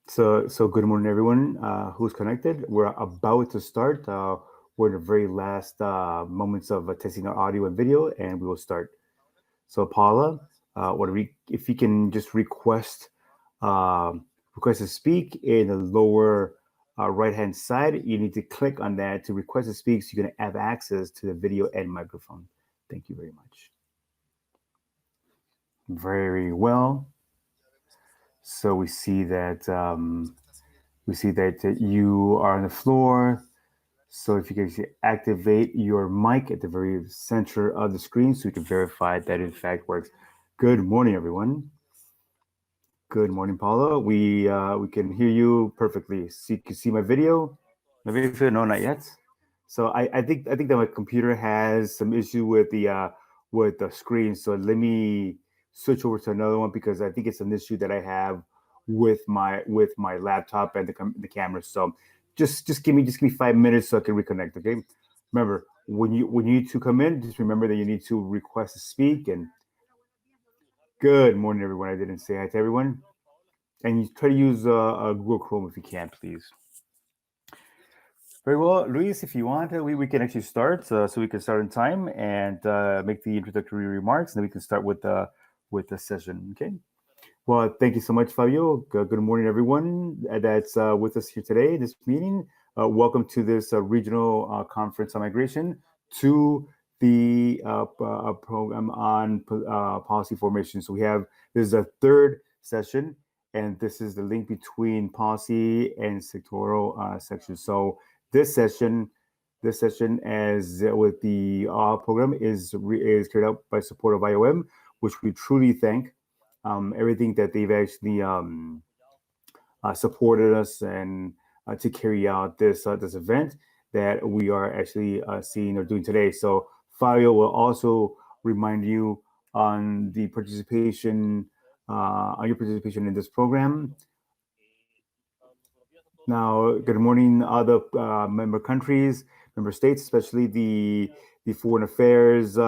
So good morning, everyone who's connected. We're about to start. We're in the very last moments of testing our audio and video, and we will start. So Paula, if you can just request to speak in the lower right hand side. You need to click on that to request to speak, so you can have access to the video and microphone. Thank you very much. Very well. So we see that you are on the floor. So if you can actually activate your mic at the very center of the screen so we can verify that in fact works. Good morning, everyone. Good morning, Paula. We can hear you perfectly. See, you can see my video. My video? No, not yet. So I think that my computer has some issue with the screen. So let me switch over to another one because I think it's an issue that I have with my laptop and the camera. So just give me 5 minutes so I can reconnect. Okay. Remember when you need to come in, just remember that you need to request to speak. And good morning, everyone. I didn't say hi to everyone. And you try to use Google Chrome if you can, please. Very well, Luis. If you want, we can actually start. So we can start in time and make the introductory remarks, and then we can start with the session. Okay. Well, thank you so much, Fabio. Good morning, everyone that's with us here today. This meeting. Welcome to this regional conference on migration to the program on policy formation. So this is a third session, and this is the link between policy and sectoral sections. So this session, as with the program, is carried out by support of IOM, which we truly thank. Everything that they've actually supported us and to carry out this event that we are actually seeing or doing today. So Fabio will also remind you on the participation on your participation in this program. Now, good morning, other member countries, member states, especially the foreign affairs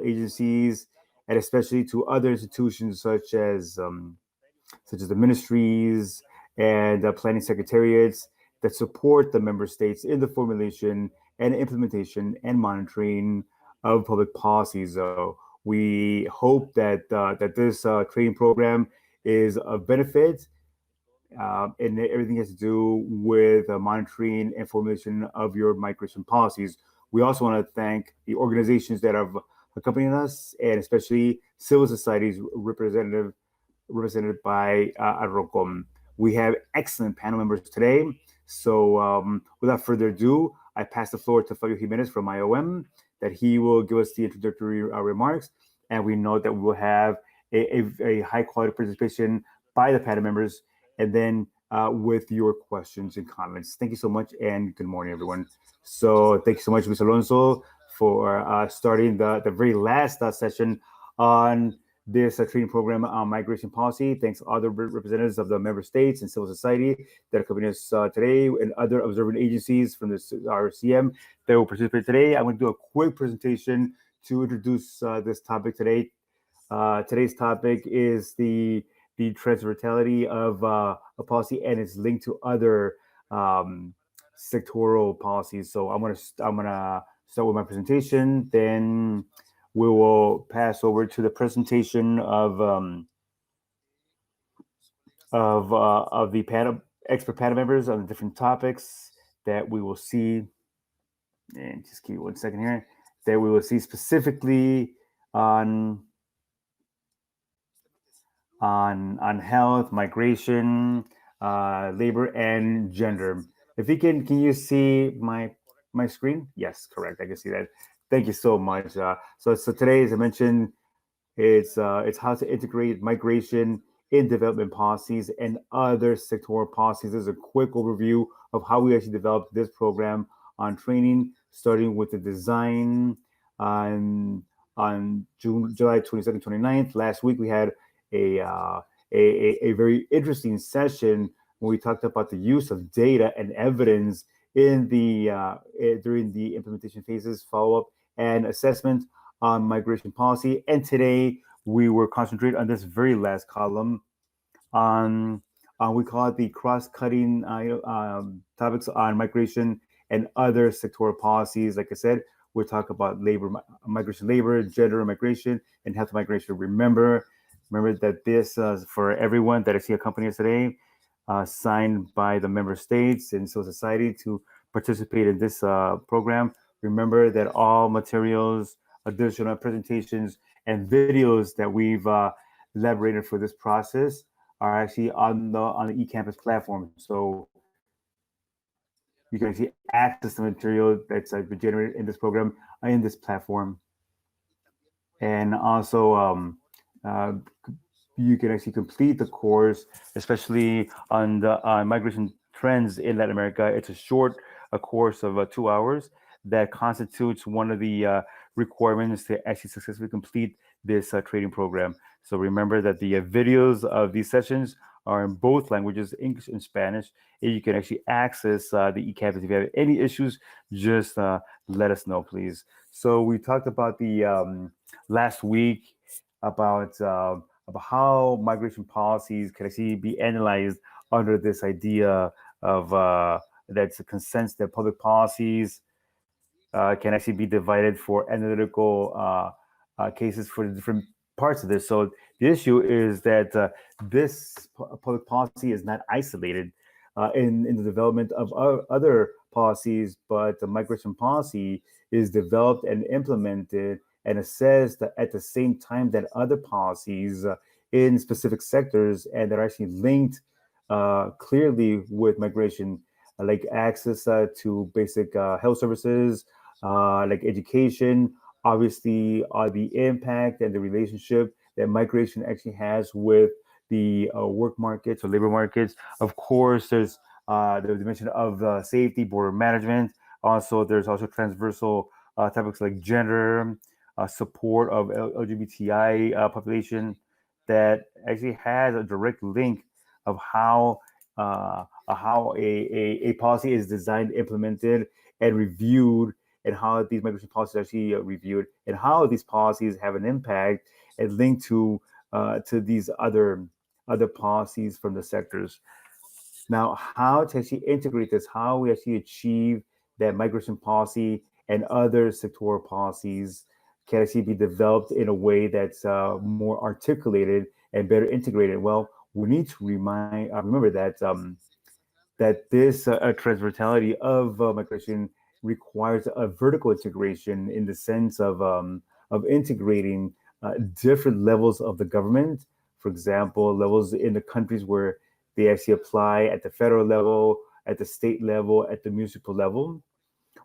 agencies, and especially to other institutions such as the ministries and planning secretariats that support the member states in the formulation and implementation and monitoring of public policies. So we hope that this training program is of benefit, and everything has to do with monitoring and formulation of your migration policies. We also want to thank the organizations that have accompanied us, and especially civil societies represented by Arrocom. We have excellent panel members today. So without further ado, I pass the floor to Fabio Jimenez from IOM, that he will give us the introductory remarks. And we know that we will have a high quality participation by the panel members, and then with your questions and comments. Thank you so much, and good morning, everyone. So thank you so much, Mr. Alonso, for starting the very last session on this training program on migration policy. Thanks to other representatives of the member states and civil society that accompany us today, and other observant agencies from the RCM that will participate today. I'm going to do a quick presentation to introduce this topic today. Today's topic is the transversality of a policy and its linked to other sectoral policies. So I'm gonna start with my presentation, then we will pass over to the presentation of the panel expert panel members on the different topics that we will see. And just give me 1 second here. That we will see specifically on health, migration, labor, and gender. If you can you see my screen? Yes, correct. I can see that. Thank you so much. So today, as I mentioned, it's how to integrate migration in development policies and other sectoral policies. This is a quick overview of how we actually developed this program on training, starting with the design on July 22nd, 29th. Last week we had a very interesting session when we talked about the use of data and evidence in during the implementation phases, follow-up, and assessment on migration policy. And today we were concentrated on this very last column on We call it the cross-cutting topics on migration and other sectoral policies. Like I said, we'll talk about labor, migration, labor, gender migration, and health migration. Remember that this for everyone that I see accompanying us today, signed by the member states and civil society to participate in this program. Remember that all materials, additional presentations, and videos that we've elaborated for this process are actually on the eCampus platform. So you can actually access the material that's been generated in this program in this platform, and also uh, you can actually complete the course, especially on the migration trends in Latin America. It's a short a course of 2 hours that constitutes one of the requirements to actually successfully complete this training program. So remember that the videos of these sessions are in both languages, English and Spanish, and you can actually access the eCampus. If you have any issues, just let us know, please. So we talked about the last week about how migration policies can actually be analyzed under this idea of that's a consensus that public policies can actually be divided for analytical cases for the different parts of this. So the issue is that this public policy is not isolated in the development of other policies, but the migration policy is developed and implemented and assessed at the same time that other policies in specific sectors, and they're actually linked clearly with migration, like access to basic health services, like education, obviously, the impact and the relationship that migration actually has with the work markets or labor markets. Of course, there's the dimension of safety, border management. Also, there's also transversal topics like gender, support of LGBTI population that actually has a direct link of how a policy is designed, implemented, and reviewed, and how these migration policies are actually reviewed, and how these policies have an impact and link to these other policies from the sectors. Now, how to actually integrate this, how we actually achieve that migration policy and other sectoral policies can actually be developed in a way that's more articulated and better integrated. Well, we need to remember that this transversality of migration requires a vertical integration in the sense of integrating different levels of the government. For example, levels in the countries where they actually apply at the federal level, at the state level, at the municipal level.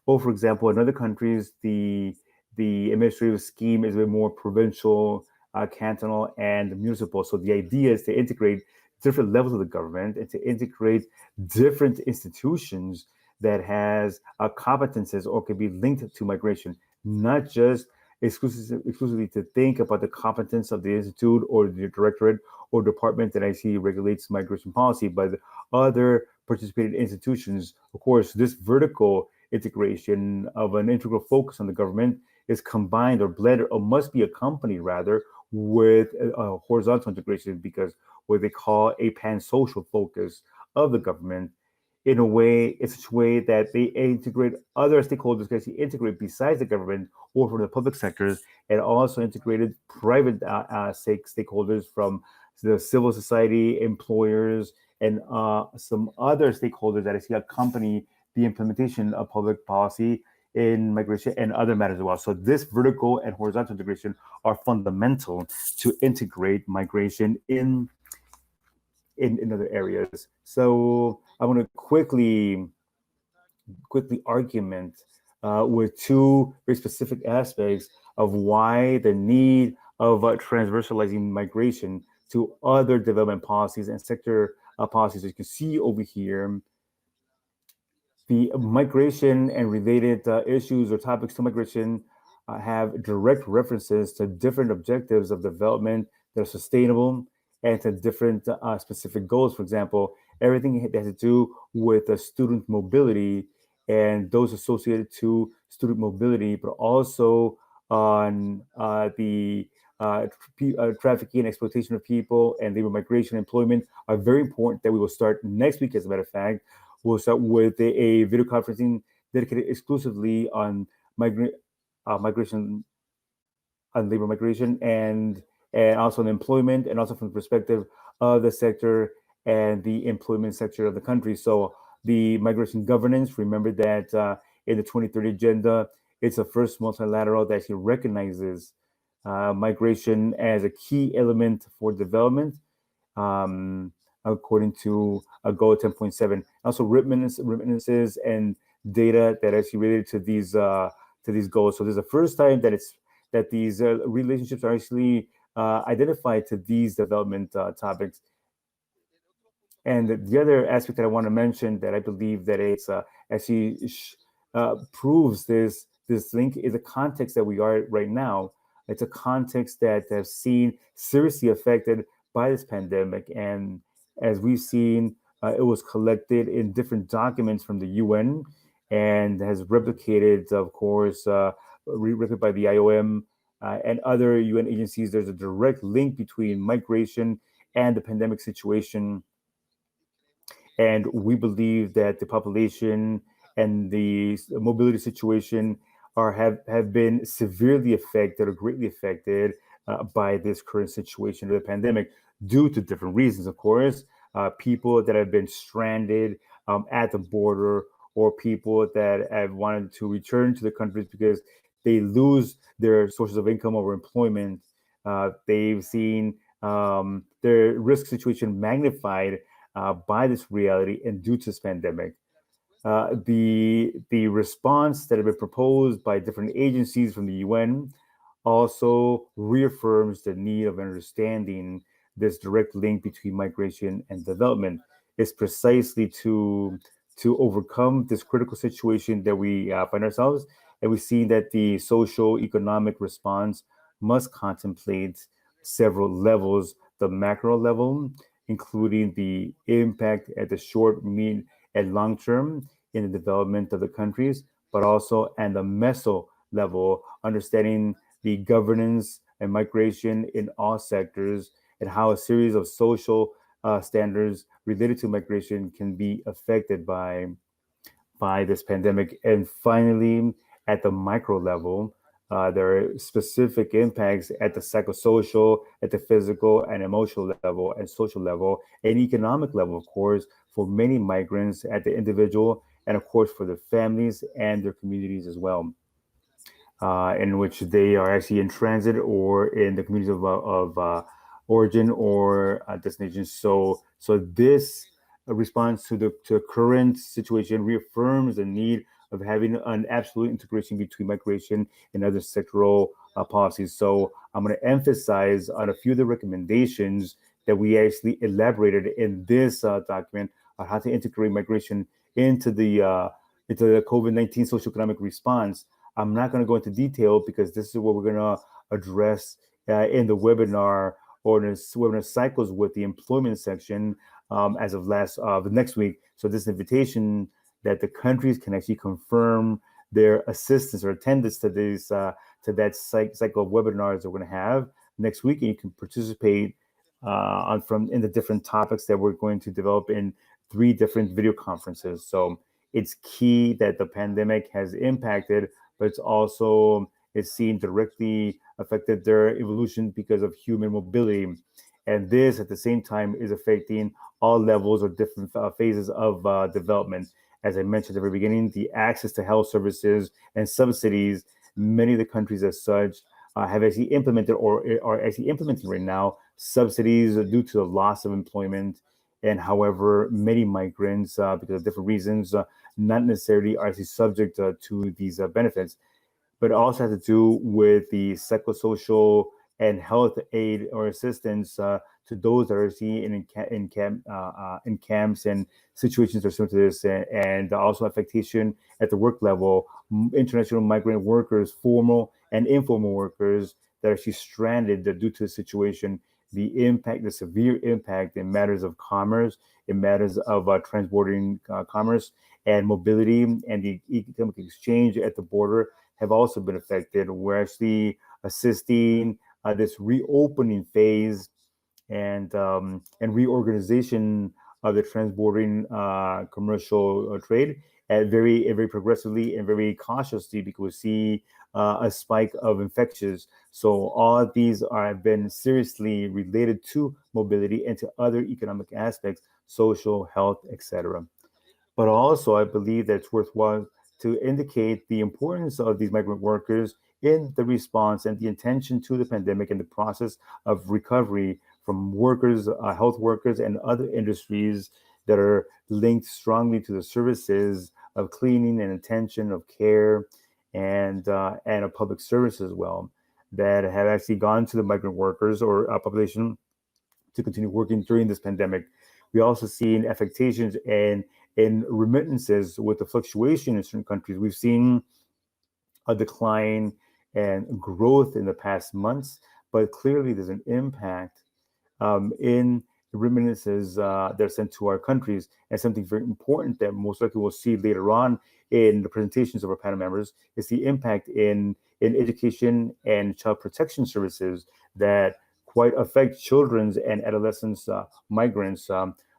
Or, for example, in other countries, the administrative scheme is a bit more provincial, cantonal, and municipal. So the idea is to integrate different levels of the government and to integrate different institutions that has competences or can be linked to migration, not just exclusively to think about the competence of the institute or the directorate or department that actually regulates migration policy, but other participating institutions. Of course, this vertical integration of an integral focus on the government is combined or blended or must be accompanied rather with a horizontal integration, because what they call a pan-social focus of the government in such a way that they integrate other stakeholders, can actually integrate besides the government or from the public sectors, and also integrated private stakeholders from the civil society, employers, and some other stakeholders that actually accompany the implementation of public policy in migration and other matters as well. So this vertical and horizontal integration are fundamental to integrate migration in other areas. So I want to quickly argument with two very specific aspects of why the need of transversalizing migration to other development policies and sector policies. As you can see over here, the migration and related issues or topics to migration have direct references to different objectives of development that are sustainable and to different specific goals. For example, everything that has to do with student mobility and those associated to student mobility, but also on trafficking and exploitation of people, and labor migration and employment are very important that we will start next week, as a matter of fact. We'll start with a video conferencing dedicated exclusively on migration, on labor migration, and also on employment, and also from the perspective of the sector and the employment sector of the country. So the migration governance, remember that in the 2030 agenda, it's the first multilateral that actually recognizes migration as a key element for development, um, according to a goal 10.7. Also, remittances and data that actually related to these goals. So this is the first time that it's that these relationships are actually identified to these development topics. And the other aspect that I want to mention that I believe that it's actually proves this link is the context that we are right now. It's a context that has seen seriously affected by this pandemic, and as we've seen, it was collected in different documents from the UN and has replicated, of course, replicated by the IOM and other UN agencies. There's a direct link between migration and the pandemic situation, and we believe that the population and the mobility situation have been severely affected or greatly affected by this current situation of the pandemic due to different reasons, of course. People that have been stranded at the border, or people that have wanted to return to the countries because they lose their sources of income or employment. They've seen their risk situation magnified by this reality and due to this pandemic. The response that have been proposed by different agencies from the UN also reaffirms the need of understanding this direct link between migration and development. Is precisely to overcome this critical situation that we find ourselves, and we see that the social economic response must contemplate several levels: the macro level, including the impact at the short, medium, and long term in the development of the countries, but also at the meso level, understanding the governance and migration in all sectors, and how a series of social standards related to migration can be affected by this pandemic. And finally, at the micro level, there are specific impacts at the psychosocial, at the physical and emotional level, and social level, and economic level, of course, for many migrants at the individual, and of course for their families and their communities as well, in which they are actually in transit or in the communities of origin or destination. So this response to the current situation reaffirms the need of having an absolute integration between migration and other sectoral policies. So I'm going to emphasize on a few of the recommendations that we actually elaborated in this document on how to integrate migration into the COVID-19 socioeconomic response. I'm not going to go into detail because this is what we're going to address in the webinar, or in the webinar cycles with the employment section as of next week. So this invitation that the countries can actually confirm their assistance or attendance to these to that cycle of webinars that we're going to have next week, and you can participate in the different topics that we're going to develop in 3 different video conferences. So it's key that the pandemic has impacted, but it's seen directly affected their evolution because of human mobility. And this at the same time is affecting all levels or different phases of development. As I mentioned at the very beginning, the access to health services and subsidies, many of the countries as such have actually implemented or are actually implementing right now subsidies due to the loss of employment. And however, many migrants, because of different reasons, not necessarily are actually subject to these benefits, but it also has to do with the psychosocial and health aid or assistance to those that are seen in camps and situations that are similar to this, and also affectation at the work level. International migrant workers, formal and informal workers that are actually stranded due to the situation. The severe impact in matters of commerce, in matters of transporting commerce and mobility, and the economic exchange at the border have also been affected. We're actually assisting this reopening phase and reorganization of the transbordering commercial trade at very progressively and very cautiously because we see a spike of infections. So all of these have been seriously related to mobility and to other economic aspects, social, health, etc. But also, I believe that it's worthwhile to indicate the importance of these migrant workers in the response and the attention to the pandemic and the process of recovery from workers, health workers, and other industries that are linked strongly to the services of cleaning and attention, of care, and of public service as well, that have actually gone to the migrant workers or population to continue working during this pandemic. We also seen affectations in remittances with the fluctuation in certain countries. We've seen a decline and growth in the past months, but clearly there's an impact in remittances that are sent to our countries. And something very important that most likely we'll see later on in the presentations of our panel members is the impact in education and child protection services that quite affect children's and adolescents migrants.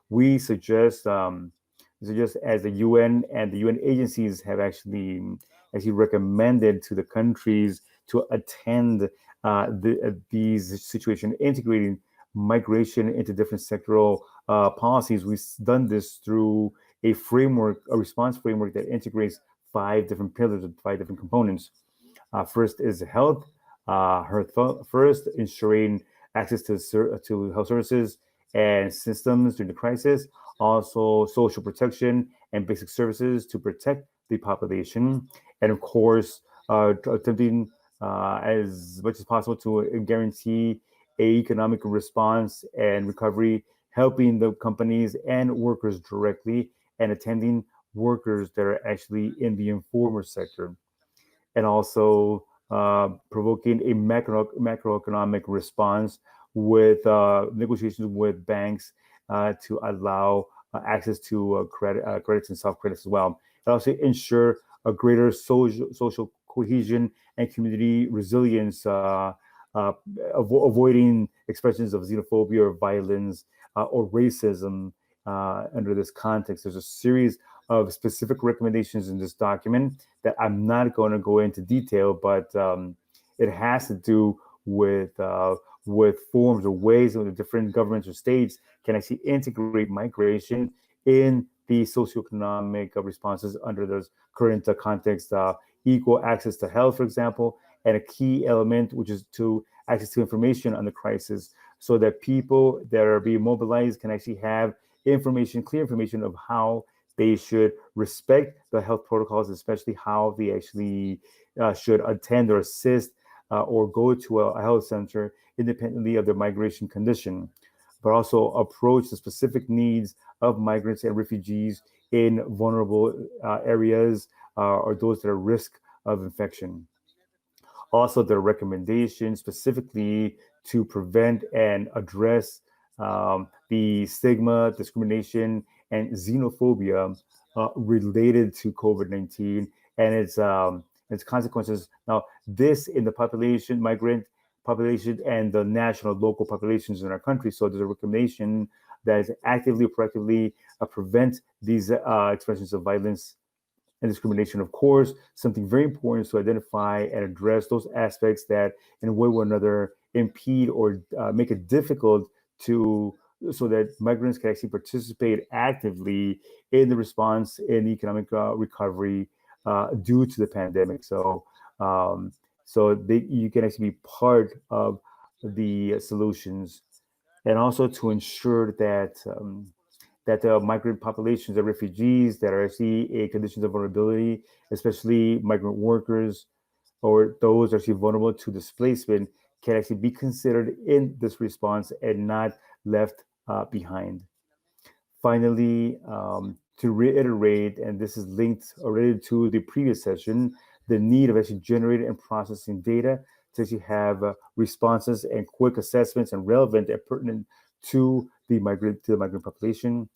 We suggest as the UN and the UN agencies have actually recommended to the countries to attend these situations, integrating migration into different sectoral policies. We've done this through a framework, a response framework that integrates five different pillars and five different components. First is health. First, ensuring access to health services and systems during the crisis. Also, social protection and basic services to protect the population. And of course, attempting as much as possible to guarantee a economic response and recovery, helping the companies and workers directly, and attending workers that are actually in the informal sector, and also provoking a macroeconomic response with negotiations with banks to allow access to credits and soft credits as well. And also ensure a greater social cohesion and community resilience, avoiding expressions of xenophobia or violence or racism under this context. There's a series of specific recommendations in this document that I'm not going to go into detail, but it has to do with forms or ways in which different governments or states can actually integrate migration in the socioeconomic responses under those current context. Equal access to health, for example, and a key element, which is to access to information on the crisis, so that people that are being mobilized can actually have information, clear information of how they should respect the health protocols, especially how they actually should attend or assist or go to a health center independently of their migration condition, but also approach the specific needs of migrants and refugees in vulnerable areas or those that are at risk of infection. Also, the recommendations specifically to prevent and address the stigma, discrimination, and xenophobia related to COVID-19 and its consequences. Now, this in the population, migrant population, and the national, local populations in our country. So there's a recommendation that is actively, proactively prevent these expressions of violence and discrimination. Of course, something very important is to identify and address those aspects that, in one way or another, impede or make it difficult to so that migrants can actually participate actively in the response in economic recovery due to the pandemic. Um, you can actually be part of the solutions, and also to ensure that the migrant populations, the refugees that are actually in conditions of vulnerability, especially migrant workers or those actually vulnerable to displacement, can actually be considered in this response and not left behind. Finally, to reiterate, and this is linked already to the previous session, the need of actually generating and processing data to actually have responses and quick assessments and relevant and pertinent to the migrant population,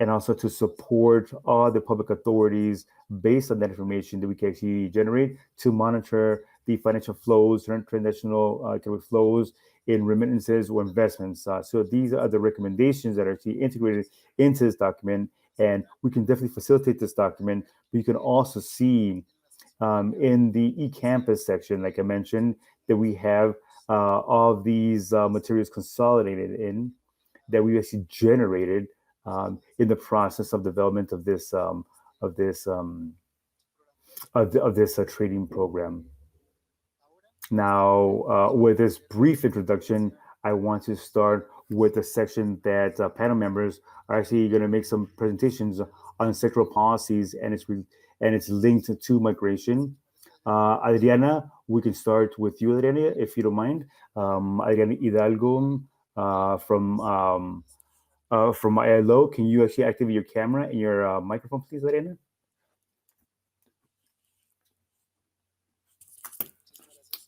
and also to support all the public authorities based on that information that we can actually generate to monitor the financial flows, transactional economic flows in remittances or investments. So these are the recommendations that are actually integrated into this document, and we can definitely facilitate this document. But you can also see in the eCampus section, like I mentioned, that we have all of these materials consolidated in that we actually generated in the process of development of this um, of this trading program. Now, with this brief introduction, I want to start with a section that panel members are actually going to make some presentations on sectoral policies and and its linked to migration. Adriana, we can start with you, Adriana, if you don't mind. Adriana Hidalgo from ILO. Can you actually activate your camera and your microphone, please, Adriana?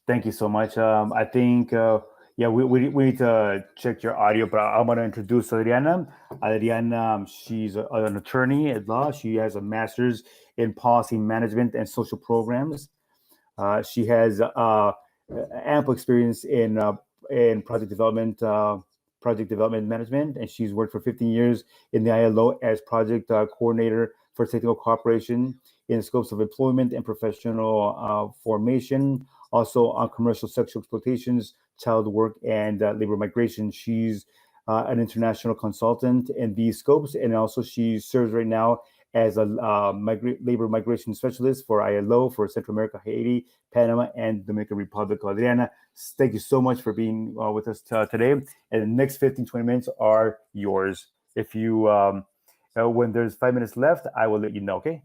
Thank you so much. I think, yeah, we need to check your audio, but I'm going to introduce Adriana. Adriana, she's an attorney at law. She has a master's in policy management and social programs. She has ample experience in project development management, and she's worked for 15 years in the ILO as project coordinator for technical cooperation in the scopes of employment and professional formation, also on commercial sexual exploitations, child work, and labor migration. She's an international consultant in these scopes, and also she serves right now as a labor migration specialist for ILO for Central America, Haiti, Panama, and Dominican Republic. Adriana, thank you so much for being with us today. And the next 15, 20 minutes are yours. If you, when there's 5 minutes left, I will let you know, okay?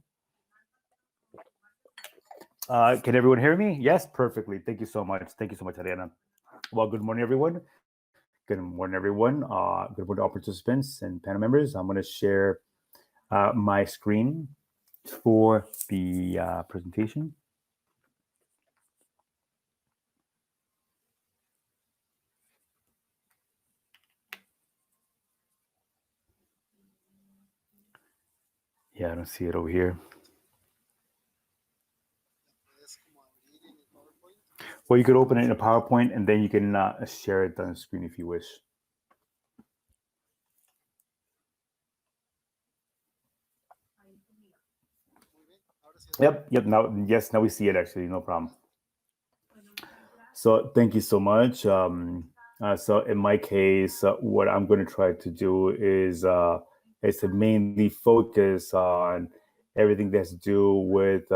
Can everyone hear me? Yes, perfectly. Thank you so much. Thank you so much, Adriana. Well, good morning, everyone. Good morning, everyone. Good morning, all participants and panel members. I'm going to share my screen for the presentation. Yeah, I don't see it over here. Well, you could open it in a PowerPoint and then you can share it on the screen if you wish. Yep. Now, yes, now we see it actually. No problem. So thank you so much. So in my case, what I'm going to try to do is to mainly focus on everything that's to do with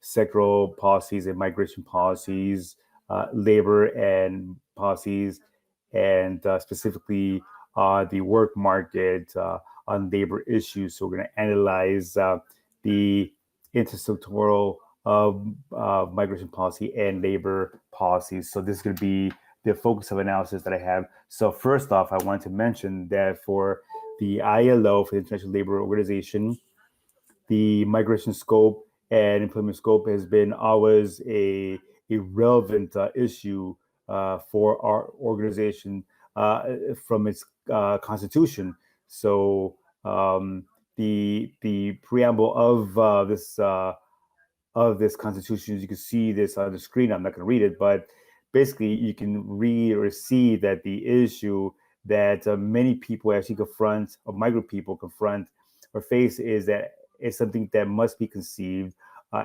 sectoral policies and migration policies, labor and policies, and specifically the work market on labor issues. So we're going to analyze the intersectoral migration policy and labor policies. So this is going to be the focus of analysis that I have. So first off, I want to mention that for the ILO, for the International Labor Organization, the migration scope and employment scope has been always a relevant issue for our organization from its constitution. So the preamble of this constitution, as you can see this on the screen. I'm not going to read it, but basically you can read or see that the issue that many people actually confront, or migrant people confront or face, is that it's something that must be conceived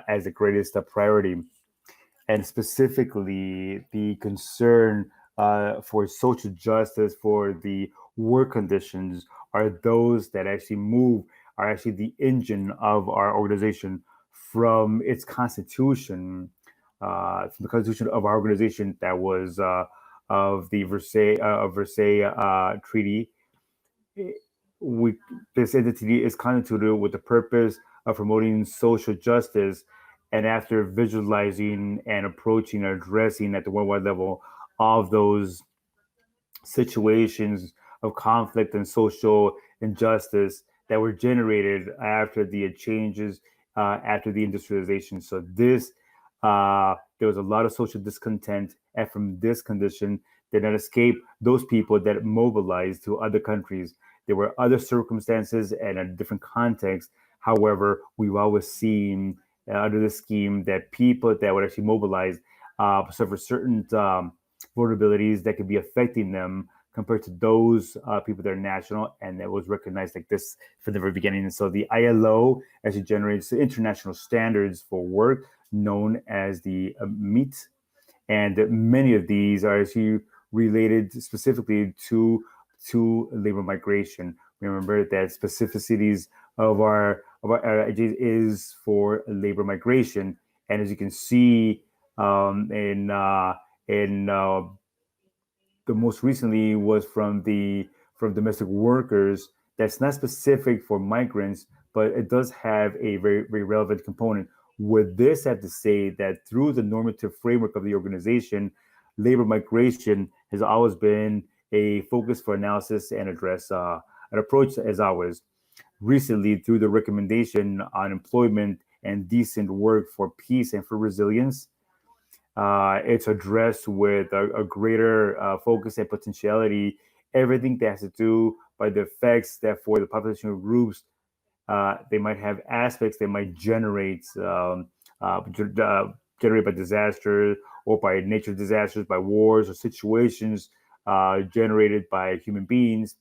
as the greatest priority, and specifically the concern for social justice, for the work conditions, are those that actually are actually the engine of our organization from its constitution, from the constitution of our organization that was of the Versailles Treaty. We, this entity is constituted with the purpose of promoting social justice, and after visualizing and approaching and addressing at the worldwide level all of those situations of conflict and social injustice that were generated after the changes after the industrialization. So there was a lot of social discontent, and from this condition did not escape those people that mobilized to other countries. There were other circumstances and a different context. However, we've always seen under the scheme that people that would actually mobilize suffer certain vulnerabilities that could be affecting them compared to those people that are national, and that was recognized like this from the very beginning. And so the ILO actually generates international standards for work known as the MEET, and many of these are actually related specifically to labor migration. Remember that specificities of our is for labor migration, and as you can see in the most recently was from domestic workers. That's not specific for migrants, but it does have a very relevant component. Would this have to say that through the normative framework of the organization, labor migration has always been a focus for analysis and address an approach as always. Recently, through the recommendation on employment and decent work for peace and for resilience, it's addressed with a greater focus and potentiality. Everything that has to do by the effects that for the population groups, they might have aspects that might generate by disaster or by nature disasters, by wars or situations generated by human beings.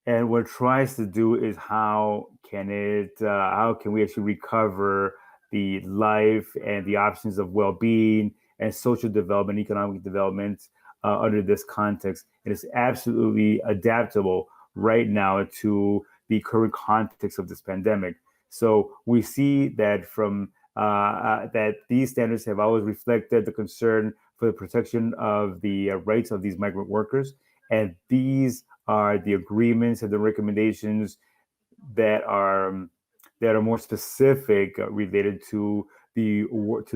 And what it tries to do is how can we actually recover the life and the options of well-being and social development, economic development under this context. It is absolutely adaptable right now to the current context of this pandemic. So we see that that these standards have always reflected the concern for the protection of the rights of these migrant workers, and these are the agreements and the recommendations that are more specific related to the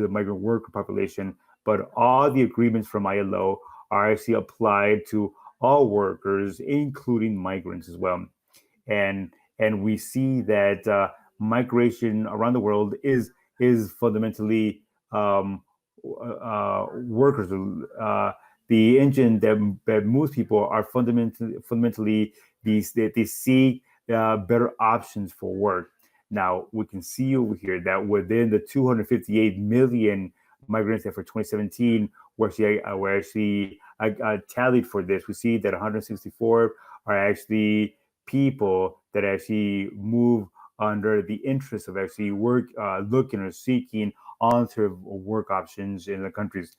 migrant worker population. But all the agreements from ILO are actually applied to all workers, including migrants as well. And we see that migration around the world is fundamentally workers. The engine that moves people are fundamentally these they seek better options for work. Now we can see over here that within the 258 million migrants that for 2017 were actually tallied for this, we see that 164 are actually people that actually move under the interest of actually looking or seeking alternative work options in the countries.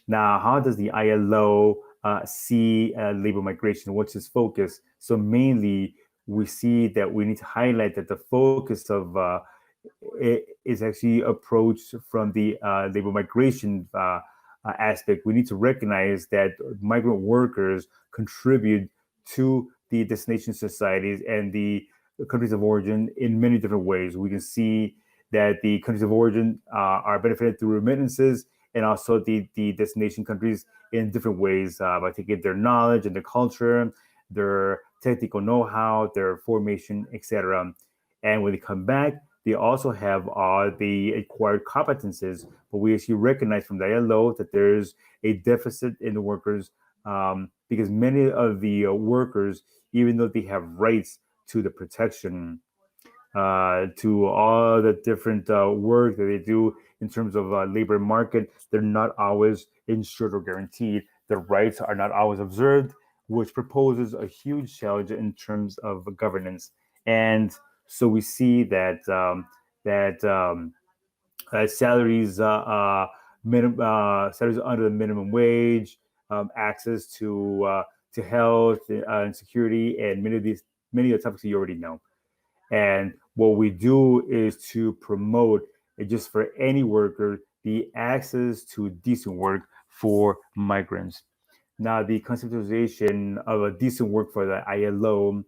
Now, how does the ILO see labor migration? What's its focus? So mainly, we see that we need to highlight that the focus of it is actually approached from the labor migration aspect. We need to recognize that migrant workers contribute to the destination societies and the countries of origin in many different ways. We can see that the countries of origin are benefited through remittances, and also the destination countries in different ways by taking their knowledge and their culture, their technical know-how, their formation, etc. And when they come back, they also have the acquired competences, but we actually recognize from the ILO that there's a deficit in the workers because many of the workers, even though they have rights to the protection, to all the different work that they do in terms of labor market, they're not always insured or guaranteed. Their rights are not always observed, which proposes a huge challenge in terms of governance. And so we see that salaries under the minimum wage, access to health and security, and many of the topics you already know. And what we do is to promote just for any worker the access to decent work for migrants. Now, the conceptualization of a decent work for the ILO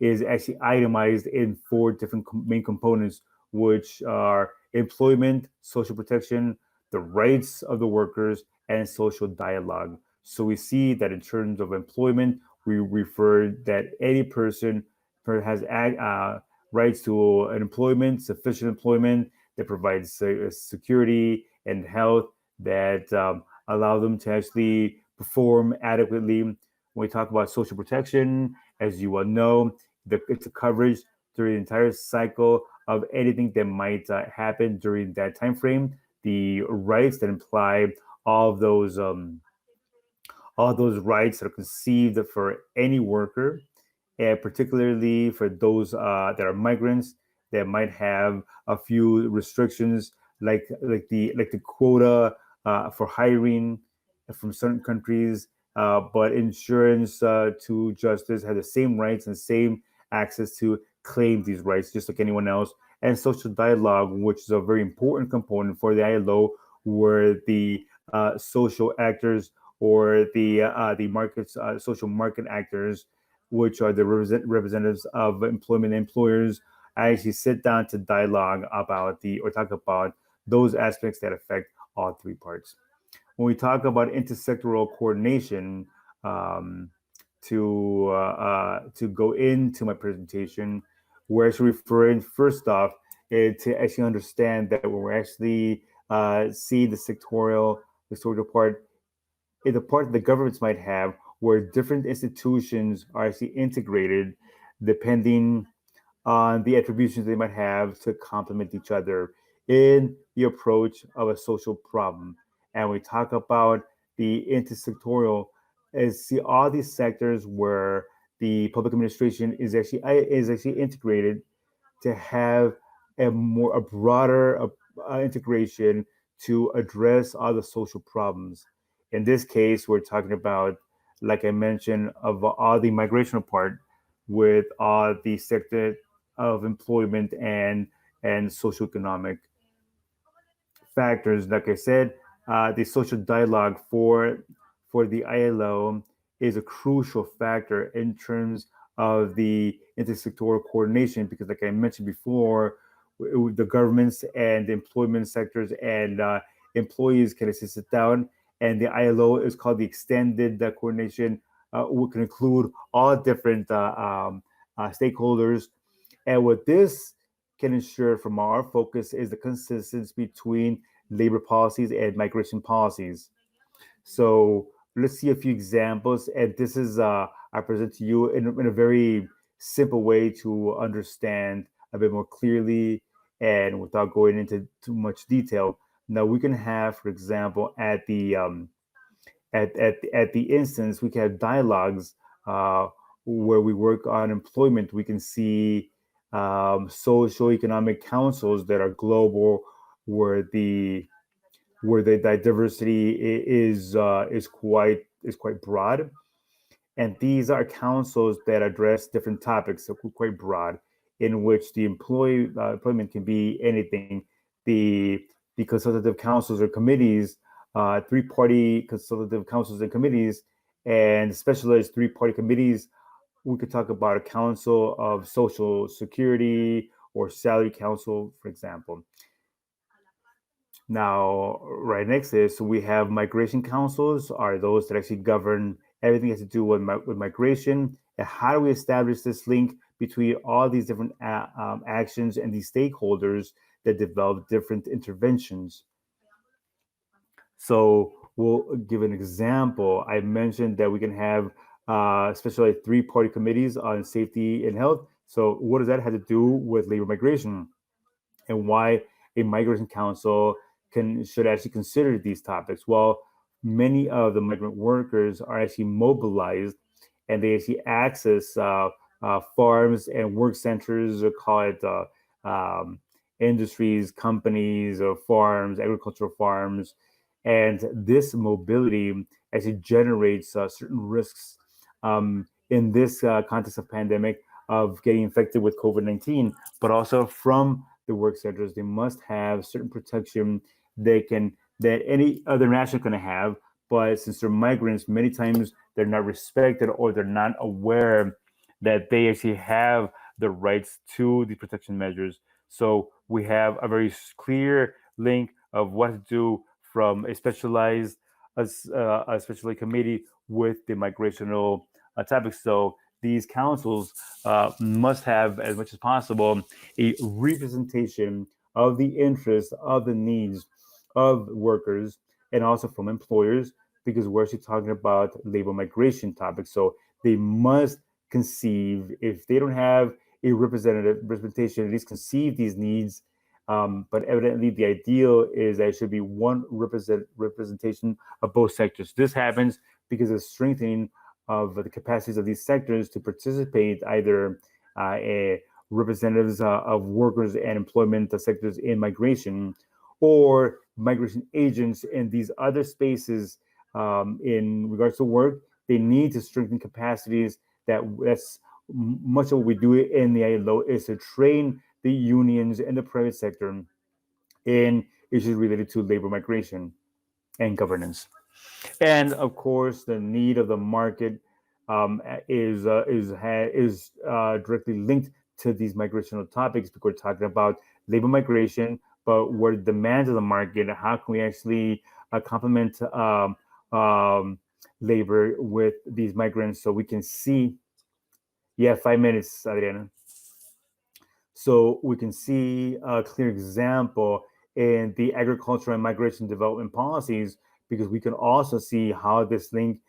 is actually itemized in four different main components, which are employment, social protection, the rights of the workers, and social dialogue. So we see that in terms of employment, we refer that any person has rights to an employment, sufficient employment that provides security and health that allow them to actually perform adequately. When we talk about social protection, as you well know, it's a coverage through the entire cycle of anything that might happen during that time frame the rights that imply all of those all those rights that are conceived for any worker, and particularly for those that are migrants that might have a few restrictions, like the quota for hiring from certain countries. But insurance to justice has the same rights and same access to claim these rights, just like anyone else. And social dialogue, which is a very important component for the ILO, where the social actors or the markets, social market actors, which are the representatives of employment employers, actually sit down to dialogue about the or talk about those aspects that affect all three parts. When we talk about intersectoral coordination, um, to go into my presentation, we're actually referring first off to actually understand that when we're actually see the sectorial part, the part the governments might have, where different institutions are actually integrated depending on the attributions they might have to complement each other in the approach of a social problem. And we talk about the intersectorial as see all these sectors where the public administration is actually integrated to have a broader integration to address all the social problems. In this case, we're talking about, like I mentioned, of all the migrational part with all the sector of employment and socioeconomic factors. Like I said, the social dialogue for the ILO is a crucial factor in terms of the intersectoral coordination because, like I mentioned before, the governments and the employment sectors and employees can actually sit down, and the ILO is called the extended coordination, which can include all different stakeholders. And what this can ensure from our focus is the consistency between labor policies and migration policies. So let's see a few examples. And this is, I present to you in a very simple way to understand a bit more clearly and without going into too much detail. Now, we can have, for example, at the instance, we can have dialogues uh, where we work on employment. We can see social economic councils that are global, where the diversity is quite broad, and these are councils that address different topics, so quite broad, in which the employment can be anything. The the consultative councils or committees, three-party consultative councils and committees, and specialized three-party committees. We could talk about a council of social security or salary council, for example. Now, right next to this, we have migration councils, are those that actually govern everything that has to do with migration. And how do we establish this link between all these different actions and these stakeholders that develop different interventions? So we'll give an example. I mentioned that we can have specialized three-party committees on safety and health. So what does that have to do with labor migration? And why a migration council should actually consider these topics. Well, many of the migrant workers are actually mobilized, and they actually access farms and work centers, or call it um, industries, companies, or farms, agricultural farms. And this mobility actually generates certain risks in this context of pandemic of getting infected with COVID-19, but also from the work centers. They must have certain protection that any other national can have. But since they're migrants, many times they're not respected or they're not aware that they actually have the rights to the protection measures. So we have a very clear link of what to do from a specialized committee with the migrational topics. So these councils must have, as much as possible, a representation of the interests, of the needs of workers, and also from employers, because we're actually talking about labor migration topics. So they must conceive, if they don't have a representation, at least conceive these needs But evidently, the ideal is that it should be one representation of both sectors. This happens because of strengthening of the capacities of these sectors to participate, either representatives of workers and employment sectors in migration, or migration agents in these other spaces in regards to work. They need to strengthen capacities. That's much of what we do in the ILO is to train the unions in the private sector in issues related to labor migration and governance. And of course, the need of the market is directly linked to these migrational topics, because we're talking about labor migration, but what are the demands of the market? How can we actually complement um, labor with these migrants so we can see? Yeah, 5 minutes, Adriana. So we can see a clear example in the agriculture and migration development policies, because we can also see how this link,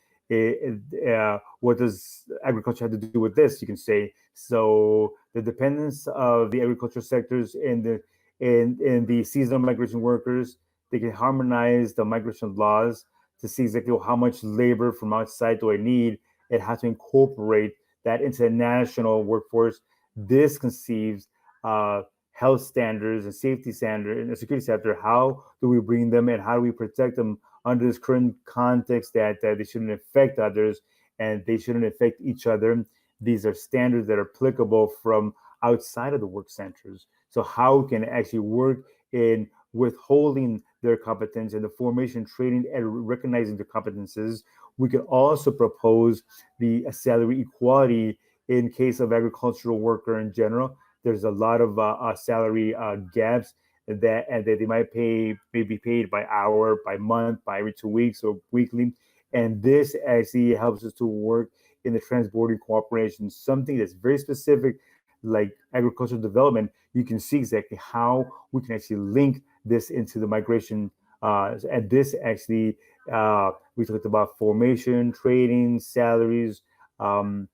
what does agriculture have to do with this? You can say, so the dependence of the agricultural sectors in the seasonal migration workers, they can harmonize the migration laws to see exactly how much labor from outside do I need, and how to incorporate that into the national workforce. This conceives uh, health standards and safety standards and security sector. How do we bring them, and how do we protect them under this current context that they shouldn't affect others and they shouldn't affect each other? These are standards that are applicable from outside of the work centers. So how can actually work in withholding their competence and the formation, training, and recognizing their competences? We could also propose the salary equality in case of agricultural worker in general. There's a lot of salary gaps that they might pay, maybe paid by hour, by month, by every 2 weeks or weekly. And this actually helps us to work in the transborder cooperation, something that's very specific, like agricultural development. You can see exactly how we can actually link this into the migration. And this actually, we talked about formation, training, salaries. Um,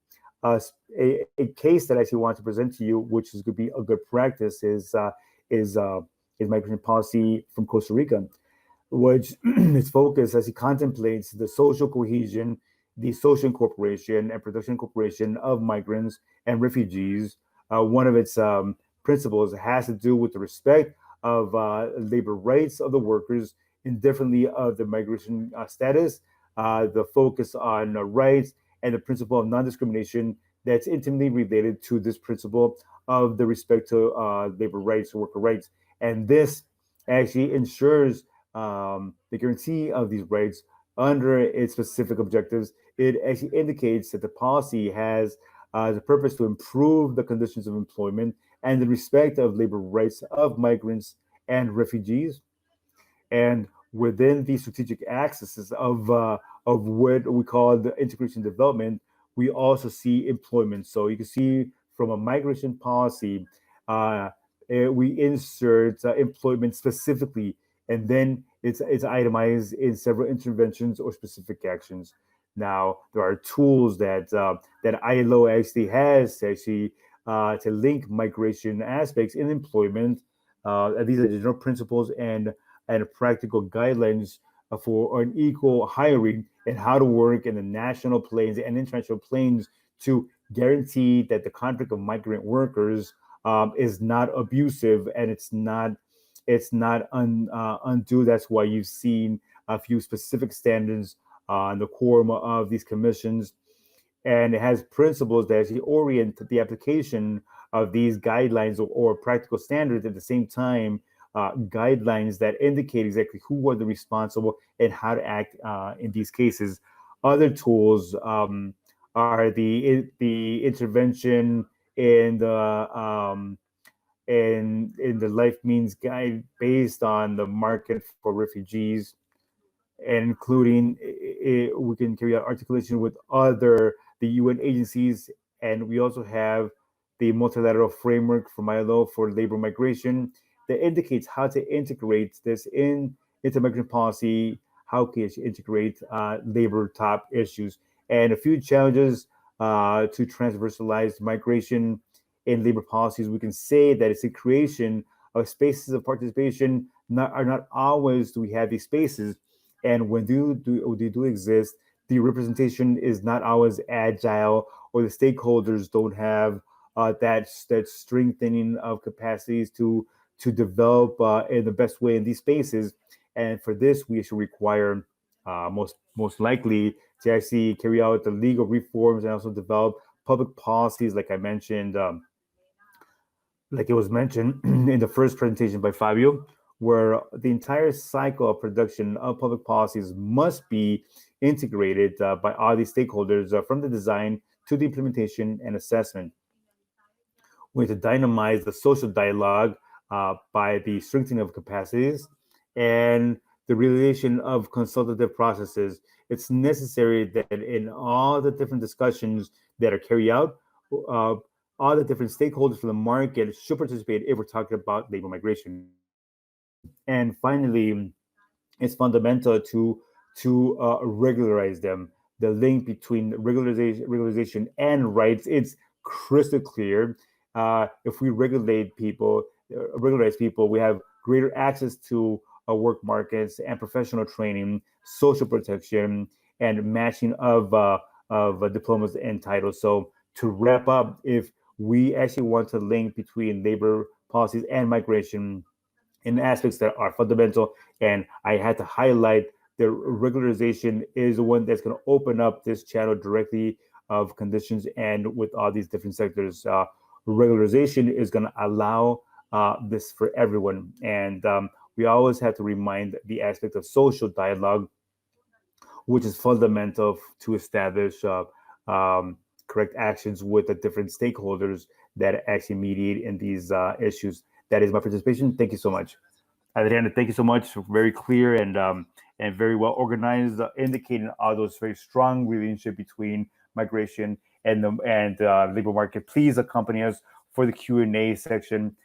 a case that I actually want to present to you, which is going to be a good practice, is uh, is migration policy from Costa Rica, which its focus as it contemplates the social cohesion, the social incorporation and production incorporation of migrants and refugees. One of its principles has to do with the respect of labor rights of the workers, indifferently of the migration status, the focus on rights, and the principle of non-discrimination that's intimately related to this principle of the respect to labor rights, worker rights. And this actually ensures the guarantee of these rights under its specific objectives. It actually indicates that the policy has the purpose to improve the conditions of employment and the respect of labor rights of migrants and refugees. And within the strategic axes of what we call the integration development, we also see employment. So you can see from a migration policy, uh, we insert employment specifically, and then it's itemized in several interventions or specific actions. Now there are tools that ILO actually has to link migration aspects in employment. These are general principles and practical guidelines for an equal hiring and how to work in the national planes and international planes to guarantee that the contract of migrant workers is not abusive, and it's not undue. That's why you've seen a few specific standards in the quorum of these commissions, and it has principles that actually orient the application of these guidelines or practical standards, at the same time guidelines that indicate exactly who are the responsible and how to act in these cases. Other tools are the intervention in the life means guide based on the market for refugees, and including we can carry out articulation with other the UN agencies, and we also have the multilateral framework from ILO for labor migration that indicates how to integrate this into migrant policy, how can you integrate labor top issues, and a few challenges to transversalize migration in labor policies. We can say that it's a creation spaces of participation are not always do we have these spaces, and when they do exist, the representation is not always agile, or the stakeholders don't have that strengthening of capacities to develop in the best way in these spaces. And for this, we should require most likely to actually carry out the legal reforms and also develop public policies, like I mentioned, like it was mentioned in the first presentation by Fabio, where the entire cycle of production of public policies must be integrated by all these stakeholders, from the design to the implementation and assessment. We need to dynamize the social dialogue by the strengthening of capacities and the realization of consultative processes. It's necessary that in all the different discussions that are carried out, uh, all the different stakeholders from the market should participate if we're talking about labor migration. And finally, it's fundamental to regularize them. The link between regularization and rights, it's crystal clear. If we regularize people, we have greater access to work markets and professional training, social protection, and matching of diplomas and titles. So to wrap up, if we actually want to link between labor policies and migration, in aspects that are fundamental. And I had to highlight the regularization is the one that's going to open up this channel directly of conditions and with all these different sectors. Regularization is going to allow this for everyone. And we always have to remind the aspect of social dialogue, which is fundamental to establish um, correct actions with the different stakeholders that actually mediate in these issues. That is my participation. Thank you so much. Adriana, thank you so much. Very clear and very well organized, indicating all those very strong relationship between migration and labor market. Please accompany us for the Q&A section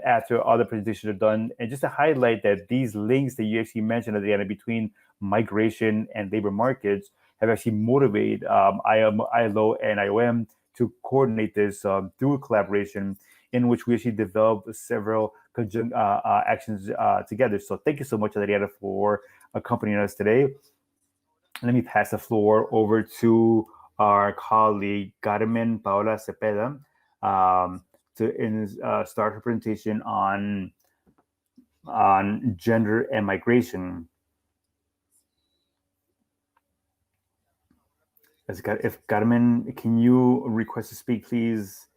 after all the presentations are done. And just to highlight that these links that you actually mentioned, Adriana, between migration and labor markets have actually motivated ILO and IOM to coordinate this through a collaboration in which we actually developed several conjunct actions together. So thank you so much, Adriana, for accompanying us today. Let me pass the floor over to our colleague, Carmen Paola Cepeda, to start her presentation on gender and migration. If Carmen, can you request to speak, please?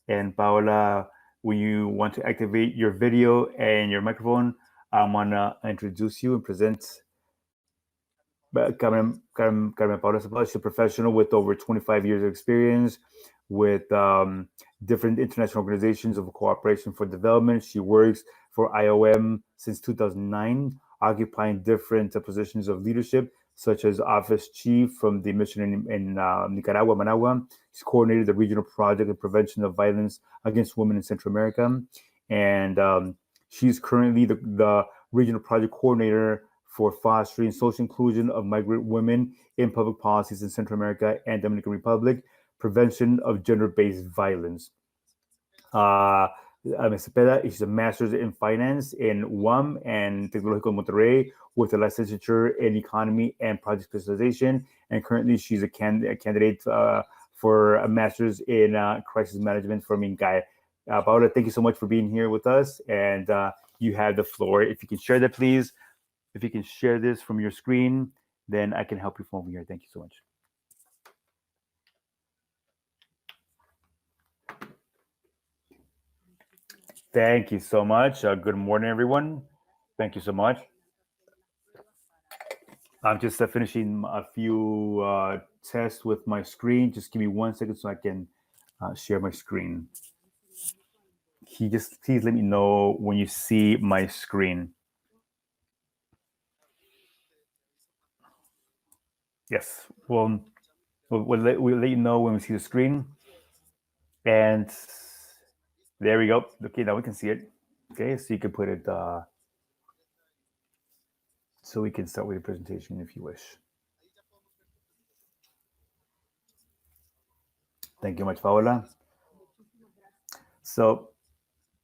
And Paola, when you want to activate your video and your microphone, I want to introduce you and present Carmen Paula Zapata. She's a professional with over 25 years of experience with different international organizations of cooperation for development. She works for IOM since 2009, occupying different positions of leadership, such as office chief from the mission in Nicaragua, Managua. She's coordinated the regional project of prevention of violence against women in Central America. And she's currently the regional project coordinator for fostering social inclusion of migrant women in public policies in Central America and Dominican Republic, prevention of gender-based violence. Uh, Ms. Cepeda is a master's in finance in UAM and Tecnológico Monterrey with a licensure in economy and project specialization. And currently she's a candidate for a master's in crisis management from INCAE. Paola, thank you so much for being here with us. And you have the floor. If you can share that, please. If you can share this from your screen, then I can help you from over here. Thank you so much. Thank you so much. Good morning, everyone. Thank you so much. I'm just finishing a few tests with my screen. Just give me 1 second so I can share my screen. Please let me know when you see my screen. Yes, we'll let you know when we see the screen. And there we go. Okay, now we can see it. Okay, so you can put it, so we can start with the presentation if you wish. Thank you much, Paola. So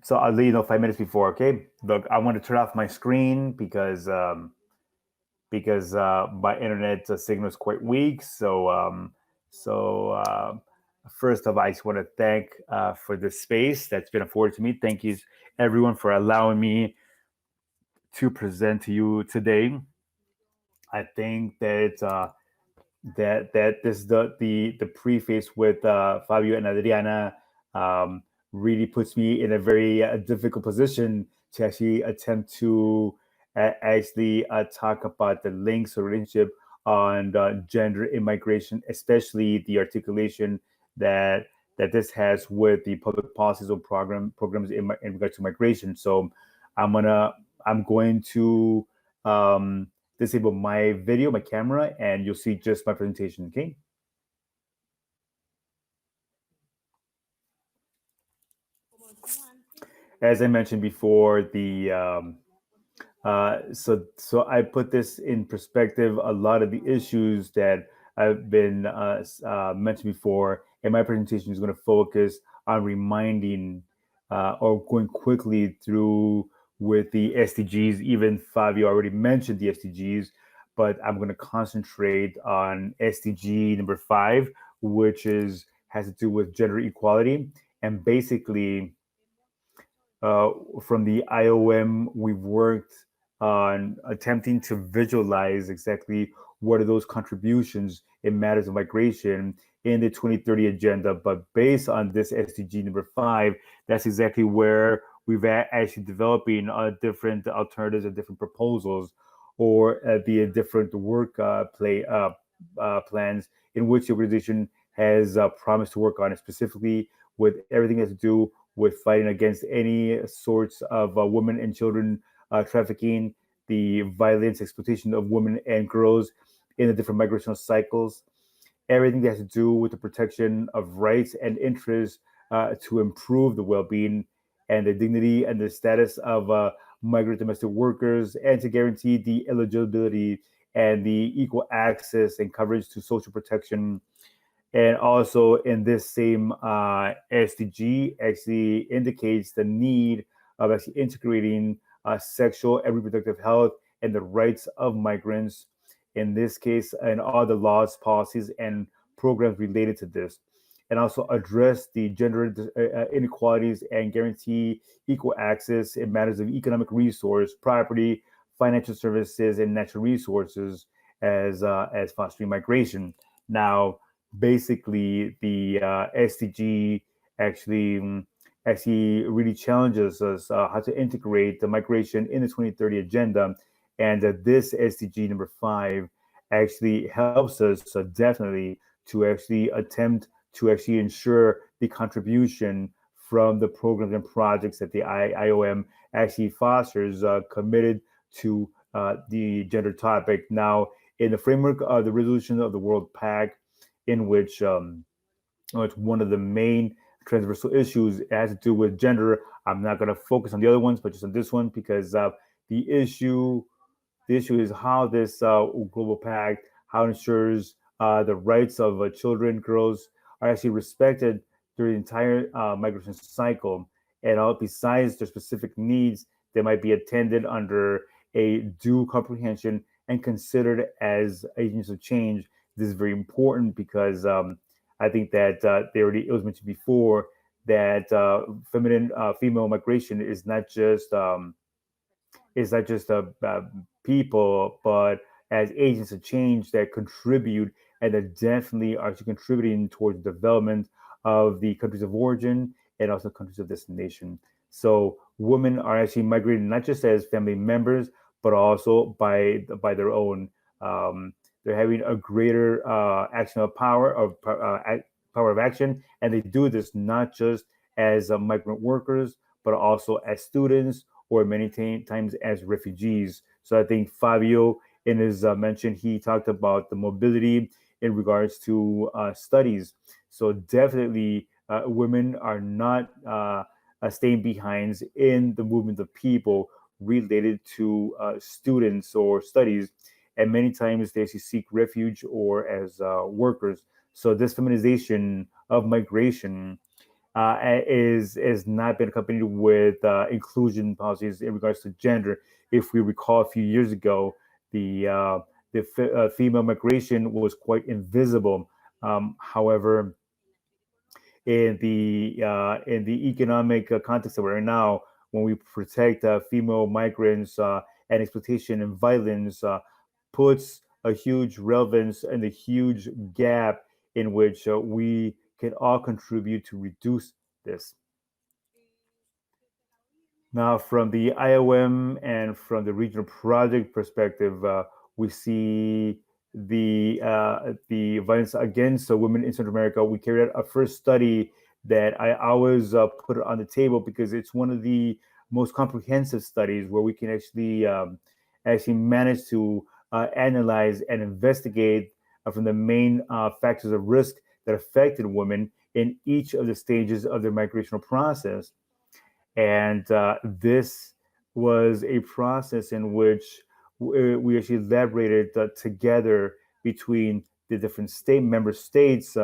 So I'll let you know 5 minutes before. Okay. Look, I want to turn off my screen because my internet signal is quite weak. So first of all, I just want to thank for the space that's been afforded to me. Thank you, everyone, for allowing me to present to you today. I think that this the preface with Fabio and Adriana um, really puts me in a very difficult position to actually attempt to actually talk about the links or relationship on gender immigration, especially the articulation that this has with the public policies or programs in regard to migration. So I'm gonna I'm going to um, disable my video, my camera, and you'll see just my presentation. Okay. As I mentioned before, so I put this in perspective. A lot of the issues that I've been mentioned before, and my presentation is going to focus on reminding or going quickly through with the SDGs. Even Fabio already mentioned the SDGs, but I'm going to concentrate on SDG number 5, which is has to do with gender equality, and basically uh, from the IOM, we've worked on attempting to visualize exactly what are those contributions in matters of migration in the 2030 agenda. But based on this SDG number 5, that's exactly where we've actually developing different alternatives and different proposals, or the different work plans in which the organization has promised to work on it, specifically with everything that has to do with fighting against any sorts of women and children trafficking, the violence, exploitation of women and girls in the different migrational cycles, everything that has to do with the protection of rights and interests to improve the well-being and the dignity and the status of migrant domestic workers, and to guarantee the eligibility and the equal access and coverage to social protection. And also in this same SDG actually indicates the need of actually integrating sexual and reproductive health and the rights of migrants, in this case, and all the laws, policies, and programs related to this. And also address the gender inequalities and guarantee equal access in matters of economic resource, property, financial services, and natural resources as fostering migration. Now, basically the SDG actually actually really challenges us how to integrate the migration in the 2030 agenda, and this SDG number 5 actually helps us definitely to actually attempt to actually ensure the contribution from the programs and projects that the IOM actually fosters, committed to the gender topic. Now, in the framework of the resolution of the World Pact, in which it's one of the main transversal issues. It has to do with gender. I'm not going to focus on the other ones, but just on this one because the issue the issue is how this global pact, how it ensures the rights of children, girls are actually respected through the entire migration cycle, and all besides their specific needs, they might be attended under a due comprehension and considered as agents of change. This is very important because I think that it was mentioned before that female migration is not just people, but as agents of change that contribute and that definitely are contributing towards the development of the countries of origin and also countries of destination. So women are actually migrating not just as family members, but also by their own. They're having a greater action of power of power of action, and they do this not just as migrant workers, but also as students or many times as refugees. So I think Fabio, in his mention, he talked about the mobility in regards to studies. So definitely, women are not staying behind in the movement of people related to students or studies, and many times they actually seek refuge or as workers. So this feminization of migration is not been accompanied with inclusion policies in regards to gender. If we recall, a few years ago, the female migration was quite invisible. However, in the economic context that we're in now, when we protect female migrants, and exploitation and violence puts a huge relevance and a huge gap in which we can all contribute to reduce this. Now, from the IOM and from the regional project perspective, we see the violence against women in Central America. We carried out a first study that I always put on the table because it's one of the most comprehensive studies where we can actually manage to analyze and investigate from the main factors of risk that affected women in each of the stages of their migrational process. And this was a process in which we actually elaborated together between the different member states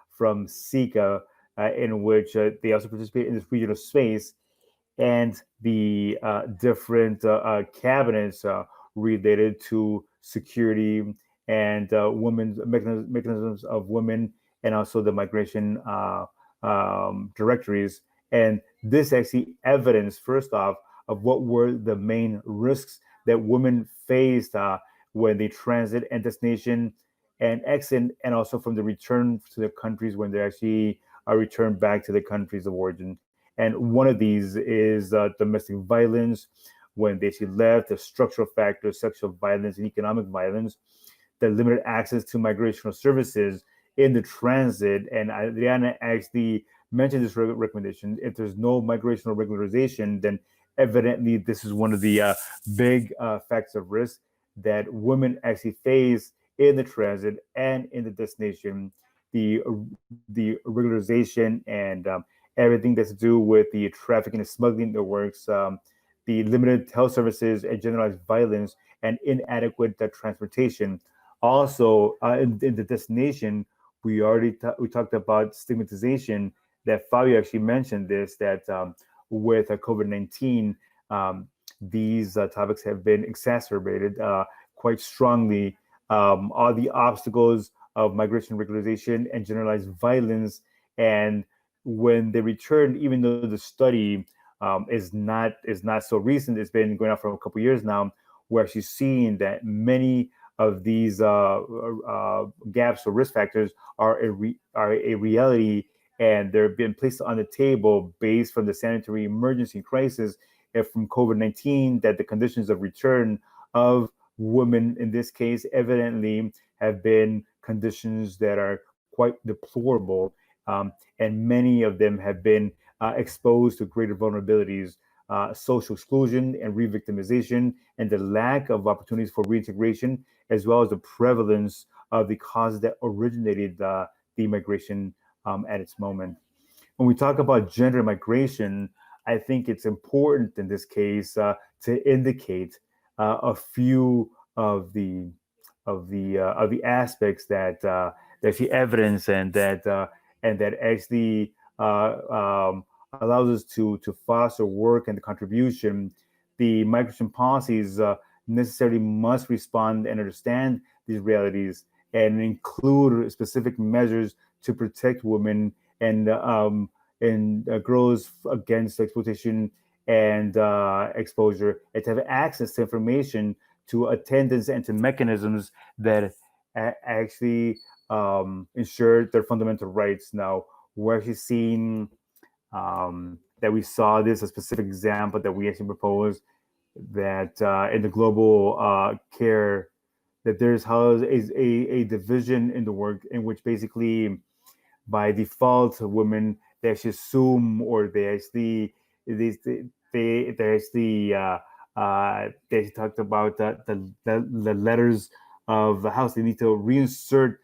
from SICA, in which they also participate in this regional space, and the different cabinets related to security and women's mechanisms of women, and also the migration directories. And this actually evidence, first off, of what were the main risks that women faced when they transit and destination and exit, and also from the return to their countries when they actually are returned back to the countries of origin. And one of these is domestic violence, when they actually left, the structural factors, sexual violence, and economic violence, the limited access to migrational services in the transit. And Adriana actually mentioned this recommendation. If there's no migrational regularization, then evidently this is one of the big factors of risk that women actually face in the transit and in the destination. The regularization and everything that's to do with the trafficking and smuggling that works, the limited health services and generalized violence and inadequate transportation. Also, in the destination, we talked about stigmatization. That Fabio actually mentioned this, that with COVID-19, these topics have been exacerbated quite strongly. All the obstacles of migration regularization and generalized violence, and when they return, even though the study is not so recent, it's been going on for a couple of years now, we're actually seeing that many of these gaps or risk factors are a reality, and they're being placed on the table based from the sanitary emergency crisis and from COVID-19, that the conditions of return of women in this case evidently have been conditions that are quite deplorable, and many of them have been exposed to greater vulnerabilities, social exclusion and re-victimization, and the lack of opportunities for reintegration, as well as the prevalence of the causes that originated the migration at its moment. When we talk about gender migration, I think it's important in this case to indicate a few of the aspects that she evidence, and that actually allows us to foster work and the contribution. The migration policies necessarily must respond and understand these realities and include specific measures to protect women and girls against exploitation and exposure, and to have access to information, to attendance, and to mechanisms that actually ensure their fundamental rights. Now, we're actually seeing that we saw this a specific example that we actually proposed, that in the global care, that there's how a division in the work in which basically by default women, they actually assume, or they they actually they talked about the letters of the house. They need to reinsert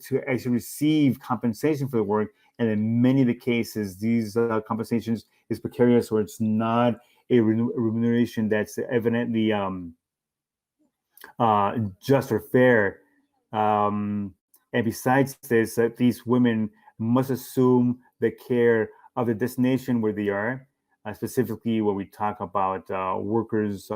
to actually receive compensation for the work. And in many of the cases, these compensations is precarious, or it's not a remuneration that's evidently just or fair. And besides this, these women must assume the care of the destination where they are. Specifically, when we talk about workers,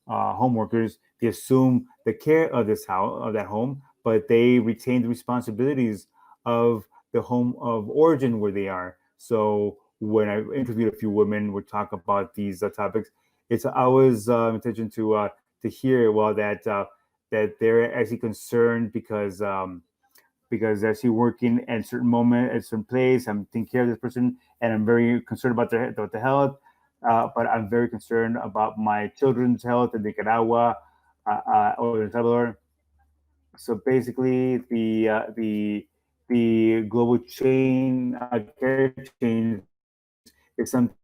home workers, they assume the care of this house, of that home, but they retain the responsibilities of the home of origin where they are. So when I interviewed a few women, we talk about these topics. It's always intention to hear that they're actually concerned because they're actually working at a certain moment at a certain place. I'm taking care of this person, and I'm very concerned about the health. But I'm very concerned about my children's health in Nicaragua or in Salvador. So basically, the global chain care change is something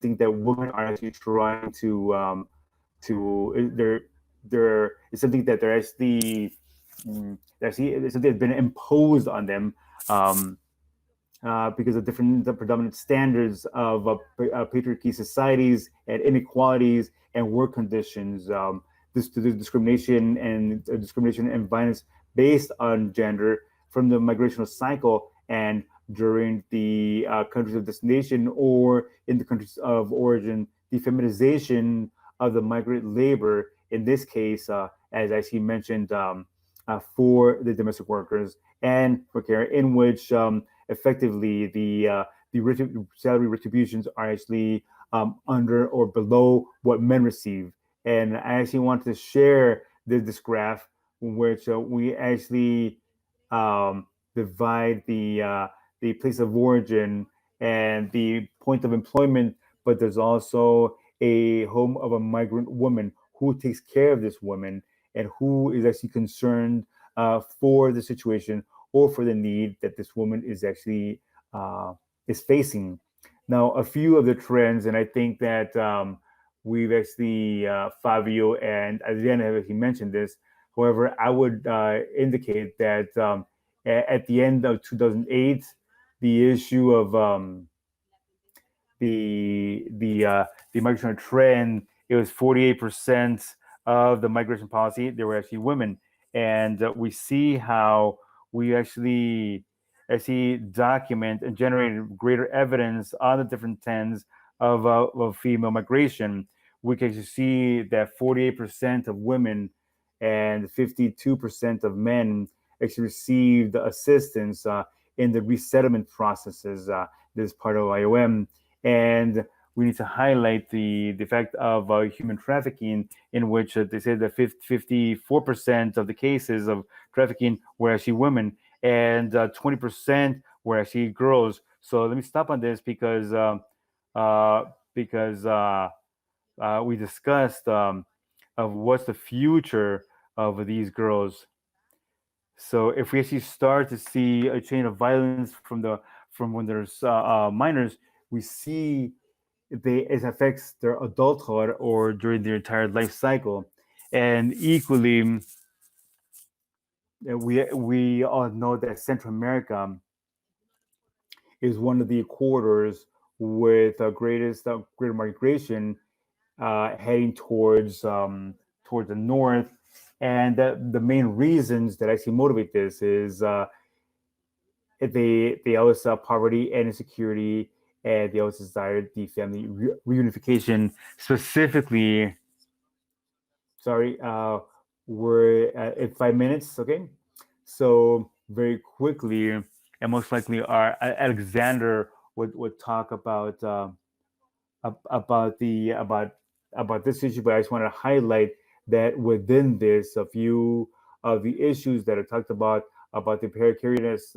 that women are actually trying they're it's something that they're actually it's something that's been imposed on them. Um, because of different the predominant standards of patriarchy societies and inequalities and work conditions. This discrimination and violence based on gender from the migrational cycle and during the countries of destination or in the countries of origin, the feminization of the migrant labor, in this case, as I see mentioned, for the domestic workers and for care, in which effectively the salary retributions are actually under or below what men receive. And I actually want to share this graph, in which we actually um, divide the place of origin and the point of employment, but there's also a home of a migrant woman who takes care of this woman and who is actually concerned for the situation or for the need that this woman is actually uh, is facing. Now, a few of the trends, and I think that we've actually Fabio and Adriana have actually mentioned this. However, I would indicate that at the end of 2008, the issue of the migration trend, it was 48% of the migration policy they were actually women, and we see how we actually document and generate greater evidence on the different trends of female migration. We can see that 48% of women and 52% of men actually received assistance in the resettlement processes. This is part of IOM, and we need to highlight the fact of human trafficking, in which they said that 54% of the cases of trafficking were actually women, and 20% were actually girls. So let me stop on this because we discussed of what's the future of these girls. So if we actually start to see a chain of violence from when there's minors, we see it affects their adulthood or during their entire life cycle. And equally, we all know that Central America is one of the corridors with greater migration heading towards the north. And the main reasons that actually motivate this is they always saw poverty and insecurity, and they always desired the family reunification. Specifically, sorry, we're at 5 minutes, okay? So very quickly, and most likely, our Alexander would talk about the about this issue, but I just want to highlight that within this, a few of the issues that are talked about the precariousness,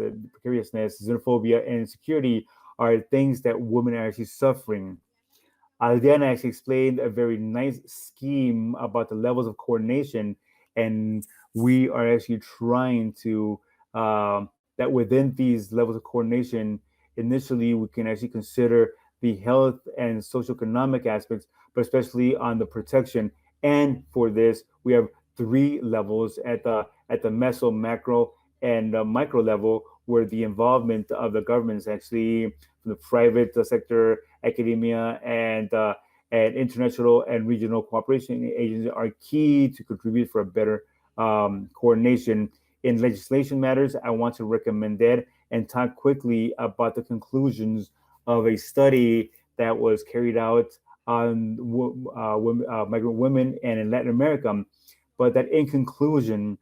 xenophobia, and insecurity are things that women are actually suffering. Aldeana actually explained a very nice scheme about the levels of coordination, and we are actually trying to that within these levels of coordination, initially we can actually consider the health and socioeconomic aspects, but especially on the protection. And for this, we have three levels at the meso, macro, and micro level, where the involvement of the government is actually from the private sector, academia, and international and regional cooperation agencies are key to contribute for a better coordination in legislation matters. I want to recommend that and talk quickly about the conclusions of a study that was carried out on migrant women and in Latin America. But that in conclusion,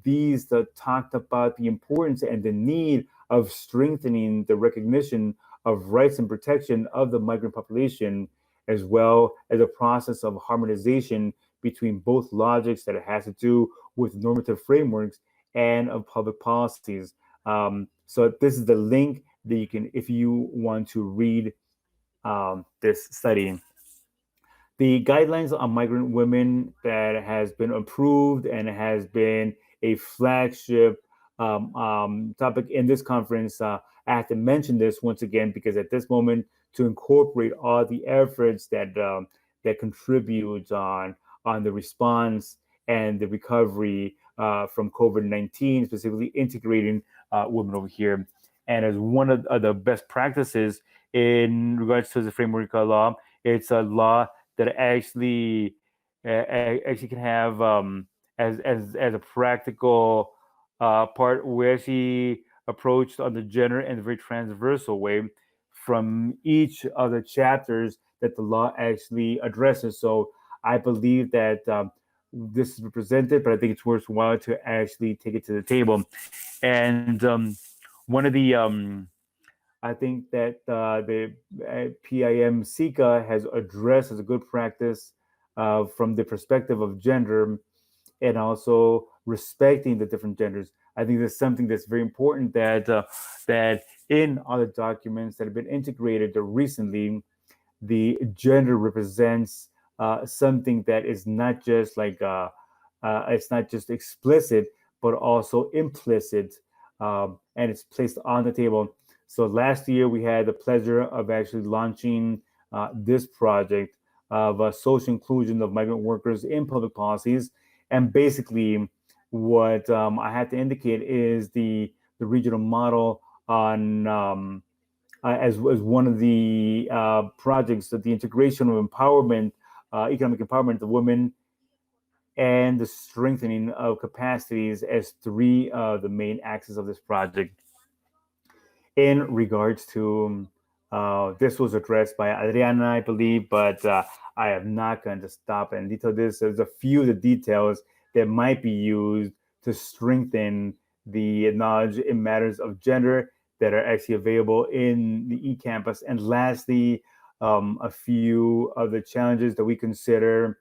these talked about the importance and the need of strengthening the recognition of rights and protection of the migrant population, as well as a process of harmonization between both logics that it has to do with normative frameworks and of public policies. So this is the link that you can, if you want to read this study. The guidelines on migrant women that has been approved and has been a flagship topic in this conference. I have to mention this once again because at this moment, to incorporate all the efforts that contribute on the response and the recovery from COVID-19, specifically integrating women over here. And as one of the best practices in regards to the framework law, it's a law that actually can have as a practical part where she approached on the gender in a very transversal way from each of the chapters that the law actually addresses. So I believe that this is represented, but I think it's worthwhile to actually take it to the table. And one of the I think that the PIM SICA has addressed as a good practice from the perspective of gender and also respecting the different genders. I think that's something that's very important that in other documents that have been integrated recently, the gender represents something that is not just it's not just explicit but also implicit, and it's placed on the table. So last year we had the pleasure of actually launching this project of social inclusion of migrant workers in public policies, and basically what I have to indicate is the regional model on as one of the projects that the integration of empowerment, economic empowerment of women, and the strengthening of capacities as three of the main axes of this project. In regards to this was addressed by Adriana, I believe, but I am not going to stop and detail this. There's a few of the details that might be used to strengthen the knowledge in matters of gender that are actually available in the eCampus. And lastly, a few of the challenges that we consider.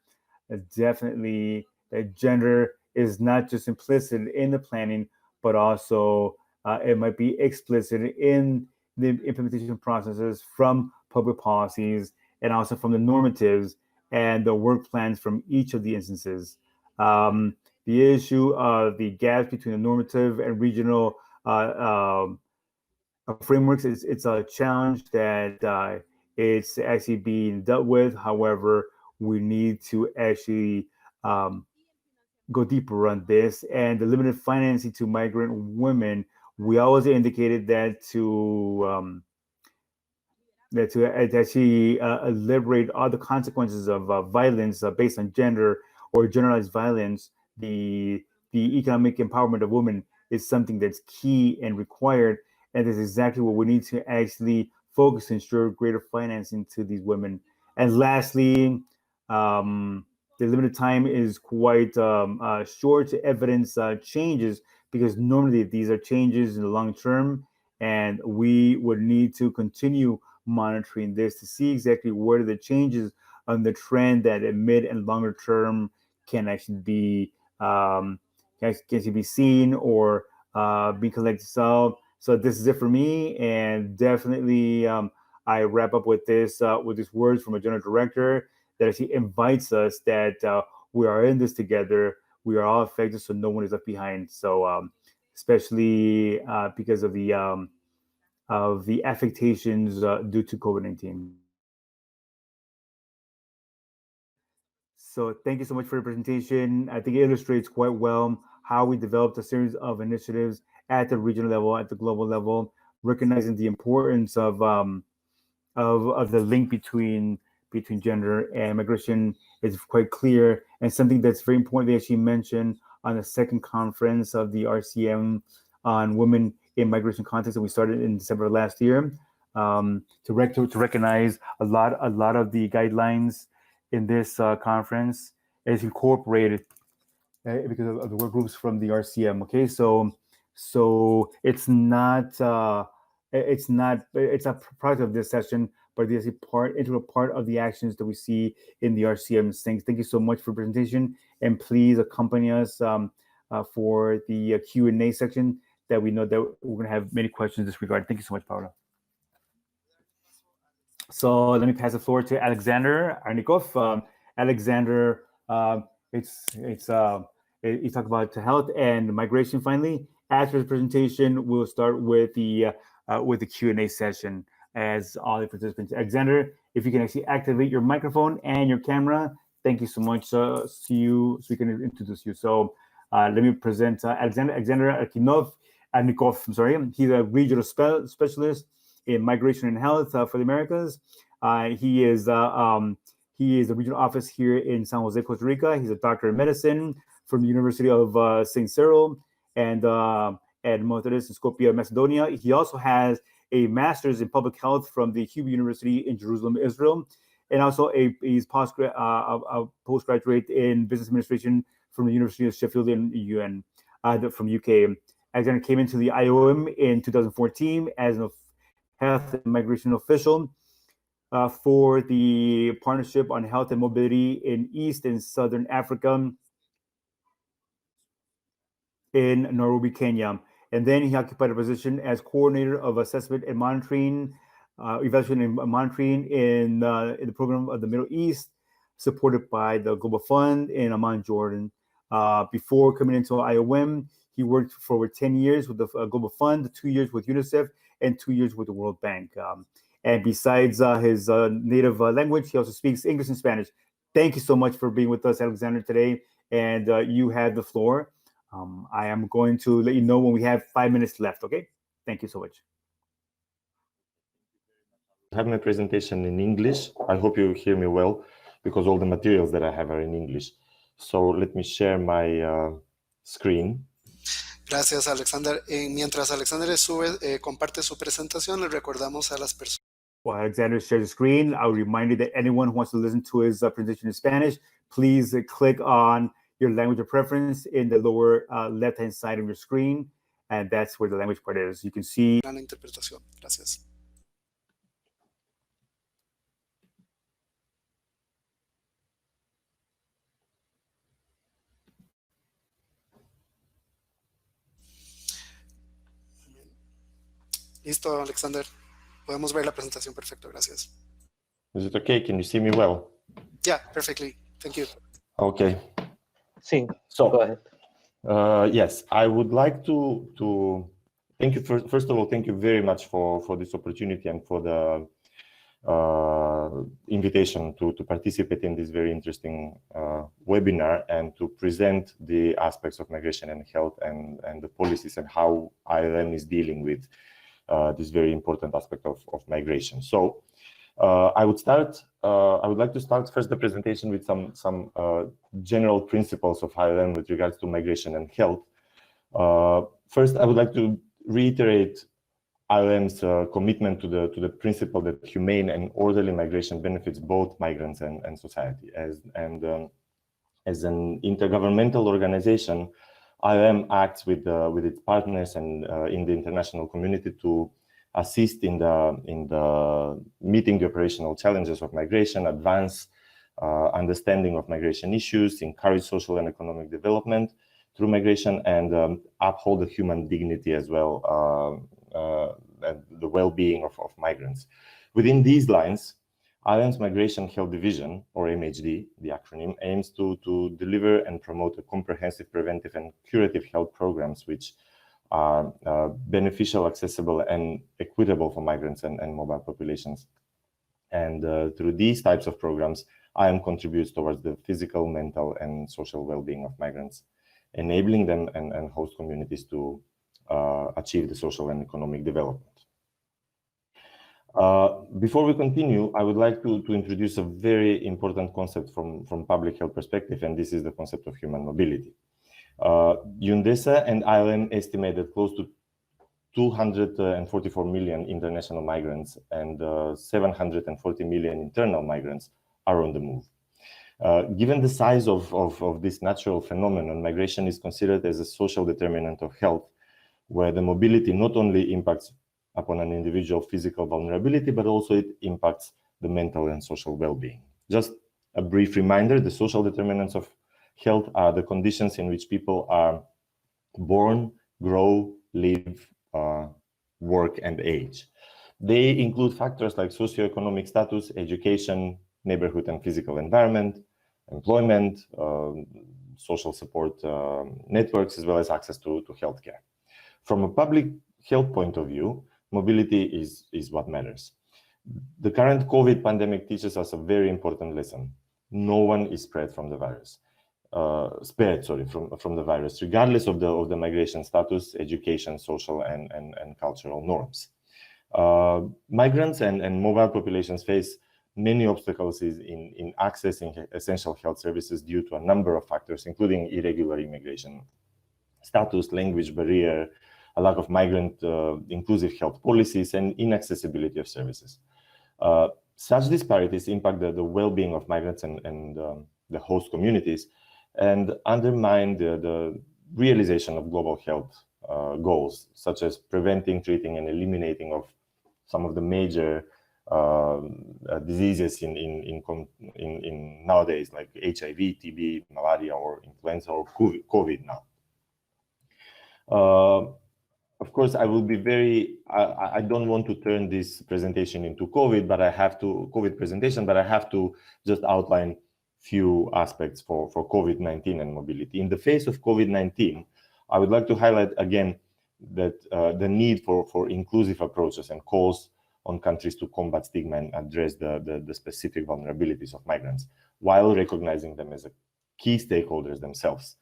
Definitely that gender is not just implicit in the planning, but also it might be explicit in the implementation processes from public policies and also from the normatives and the work plans from each of the instances. The issue of the gaps between the normative and regional frameworks is it's a challenge that it's actually being dealt with. However, we need to actually um, go deeper on this. And the limited financing to migrant women, we always indicated that to actually liberate all the consequences of violence based on gender or generalized violence, the economic empowerment of women is something that's key and required, and is exactly what we need to actually focus and ensure greater financing to these women. And lastly, um, the limited time is quite short to evidence changes because normally these are changes in the long term, and we would need to continue monitoring this to see exactly where the changes on the trend that at mid and longer term can actually be can actually be seen or be collected. So this is it for me, and definitely I wrap up with these words from a general director that actually invites us that we are in this together. We are all affected, so no one is left behind. So especially because of the affectations due to COVID-19. So thank you so much for your presentation. I think it illustrates quite well how we developed a series of initiatives at the regional level, at the global level, recognizing the importance of the link between gender and migration is quite clear, and something that's very important they actually mentioned on the second conference of the RCM on women in migration context that we started in December of last year, to recognize a lot of the guidelines in this conference is incorporated because of the work groups from the RCM. Okay, so it's a product of this session, but it's a integral part of the actions that we see in the RCM. Thank you so much for the presentation, and please accompany us for the Q&A section, that we know that we're going to have many questions in this regard. Thank you so much, Paula. So let me pass the floor to Alexander Arnikov. Alexander, you talk about health and migration. Finally, after the presentation, we'll start with the Q&A session as all the participants. Alexander, if you can actually activate your microphone and your camera, thank you so much. See you, so we can introduce you. So let me present Alexander Arnikov. I'm sorry, he's a regional specialist in migration and health for the Americas. He is the regional office here in San Jose, Costa Rica. He's a doctor of medicine from the University of Sectoral and Monteres in Skopje, Macedonia. He also has a master's in public health from the Hubei University in Jerusalem, Israel, and also he's postgraduate in business administration from the University of Sheffield in from UK. Alexander came into the IOM in 2014 as a health and migration official for the Partnership on Health and Mobility in East and Southern Africa in Nairobi, Kenya. And then he occupied a position as coordinator of assessment and monitoring, evaluation and monitoring in the program of the Middle East, supported by the Global Fund in Amman, Jordan. Before coming into IOM, he worked for over 10 years with the Global Fund, 2 years with UNICEF, and 2 years with the World Bank. And besides his native language, he also speaks English and Spanish. Thank you so much for being with us, Alexander, today. And you have the floor. I am going to let you know when we have 5 minutes left, okay? Thank you so much. I have my presentation in English. I hope you hear me well, because all the materials that I have are in English. So let me share my screen. Gracias, Alexander. Mientras Alexander comparte su presentación, le recordamos a las personas. While Alexander shares the screen, I'll remind you that anyone who wants to listen to his presentation in Spanish, please click on your language of preference in the lower left-hand side of your screen, and that's where the language part is. You can see. Gran interpretación. Gracias. Listo, Alexander. Podemos ver la presentación. Perfecto, gracias. Is it okay? Can you see me well? Yeah, perfectly. Thank you. Okay. Sí, So, go ahead. Yes, I would like to thank you. First of all, thank you very much for this opportunity and for the invitation to participate in this very interesting webinar and to present the aspects of migration and health and the policies and how ILM is dealing with this very important aspect of migration. So I would like to start first the presentation with some general principles of ILM with regards to migration and health. First, I would like to reiterate ILM's commitment to the principle that humane and orderly migration benefits both migrants and society. As an intergovernmental organization, ILM acts with its partners and in the international community to assist in the meeting the operational challenges of migration, advance understanding of migration issues, encourage social and economic development through migration, and uphold the human dignity as well, and the well-being of migrants. Within these lines, ILM's Migration Health Division, or MHD, the acronym, aims to deliver and promote a comprehensive preventive and curative health programs which are beneficial, accessible, and equitable for migrants and mobile populations. And through these types of programs, ILM contributes towards the physical, mental, and social well-being of migrants, enabling them and host communities to achieve the social and economic development. Before we continue, I would like to introduce a very important concept from public health perspective, and this is the concept of human mobility. UNDESA and ILM estimate that close to 244 million international migrants and 740 million internal migrants are on the move. Given the size of this natural phenomenon, migration is considered as a social determinant of health, where the mobility not only impacts upon an individual physical vulnerability, but also it impacts the mental and social well-being. Just a brief reminder, the social determinants of health are the conditions in which people are born, grow, live, work, and age. They include factors like socioeconomic status, education, neighborhood and physical environment, employment, social support networks, as well as access to healthcare. From a public health point of view, mobility is what matters. The current COVID pandemic teaches us a very important lesson. No one is spared from the virus. From the virus, regardless of the migration status, education, social, and cultural norms. Migrants and mobile populations face many obstacles in accessing essential health services due to a number of factors, including irregular immigration status, language barrier, a lack of migrant inclusive health policies, and inaccessibility of services. Such disparities impact the well-being of migrants and the host communities, and undermine the realization of global health goals, such as preventing, treating, and eliminating of some of the major diseases in nowadays, like HIV, TB, malaria, or influenza, or COVID now. Of course, I will be I don't want to turn this presentation into COVID presentation, but I have to just outline few aspects for COVID-19 and mobility. In the face of COVID-19, I would like to highlight again that the need for inclusive approaches and calls on countries to combat stigma and address the specific vulnerabilities of migrants, while recognizing them as key stakeholders themselves,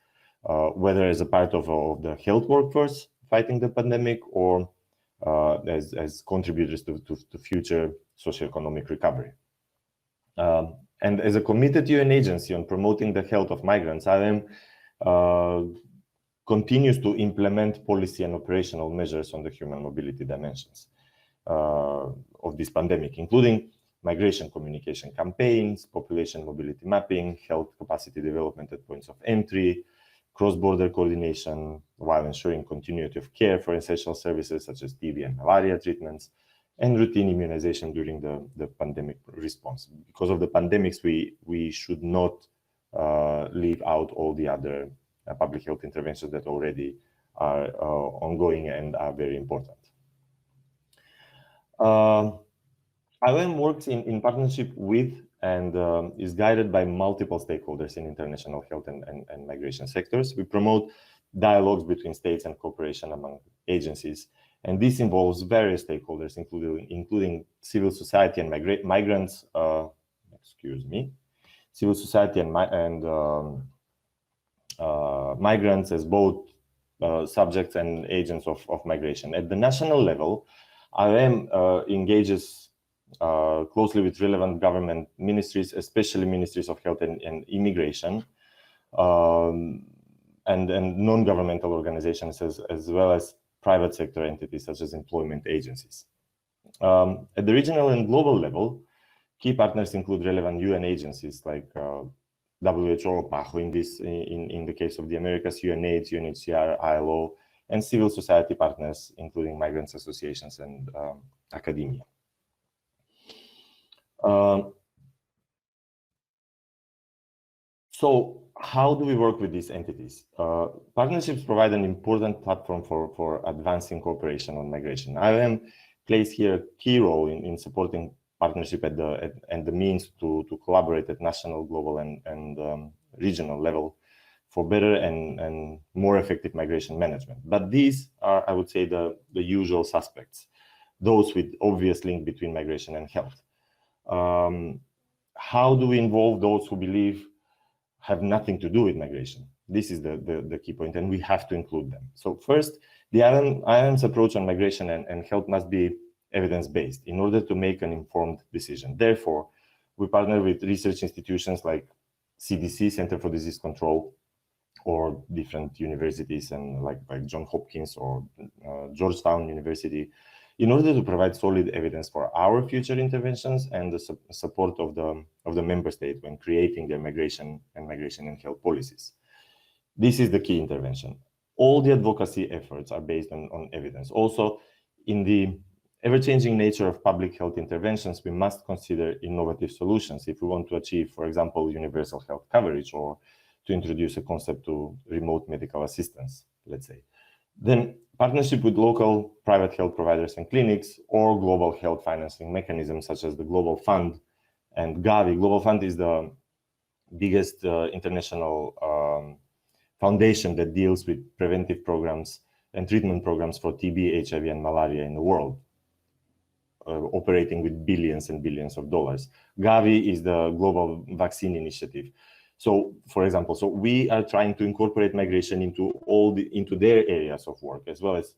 whether as a part of the health workforce fighting the pandemic, or as contributors to future socioeconomic recovery. And as a committed UN agency on promoting the health of migrants, IOM continues to implement policy and operational measures on the human mobility dimensions of this pandemic, including migration communication campaigns, population mobility mapping, health capacity development at points of entry, cross-border coordination, while ensuring continuity of care for essential services such as TB and malaria treatments, and routine immunization during the pandemic response. Because of the pandemics, we should not leave out all the other public health interventions that already are ongoing and are very important. IOM works in partnership with and is guided by multiple stakeholders in international health and migration sectors. We promote dialogues between states and cooperation among agencies, and this involves various stakeholders, including civil society and migrants. Civil society and migrants as both subjects and agents of migration. At the national level, IOM engages closely with relevant government ministries, especially ministries of health and immigration, and non-governmental organizations, as well as private sector entities such as employment agencies. At the regional and global level, key partners include relevant UN agencies like WHO, PAHO in the case of the Americas, UNAIDS, UNHCR, ILO, and civil society partners, including migrants associations and academia. So how do we work with these entities? Partnerships provide an important platform for advancing cooperation on migration. IOM plays here a key role in supporting partnership and the means to collaborate at national, global, and regional level for better and more effective migration management. But these are, I would say, the usual suspects, those with obvious link between migration and health. How do we involve those who believe have nothing to do with migration? This is the key point, and we have to include them. So first, the IOM's approach on migration and health must be evidence-based in order to make an informed decision. Therefore, we partner with research institutions like CDC, Center for Disease Control, or different universities and like Johns Hopkins or Georgetown University, in order to provide solid evidence for our future interventions and the support of the member state when creating their migration and health policies. This is the key intervention. All the advocacy efforts are based on evidence. Also, in the ever-changing nature of public health interventions, we must consider innovative solutions if we want to achieve, for example, universal health coverage, or to introduce a concept to remote medical assistance, let's say. Then partnership with local private health providers and clinics, or global health financing mechanisms such as the Global Fund and Gavi. Global Fund is the biggest international foundation that deals with preventive programs and treatment programs for TB, HIV, and malaria in the world, operating with billions and billions of dollars. Gavi is the Global Vaccine Initiative. So, for example, so we are trying to incorporate migration into their areas of work, as well as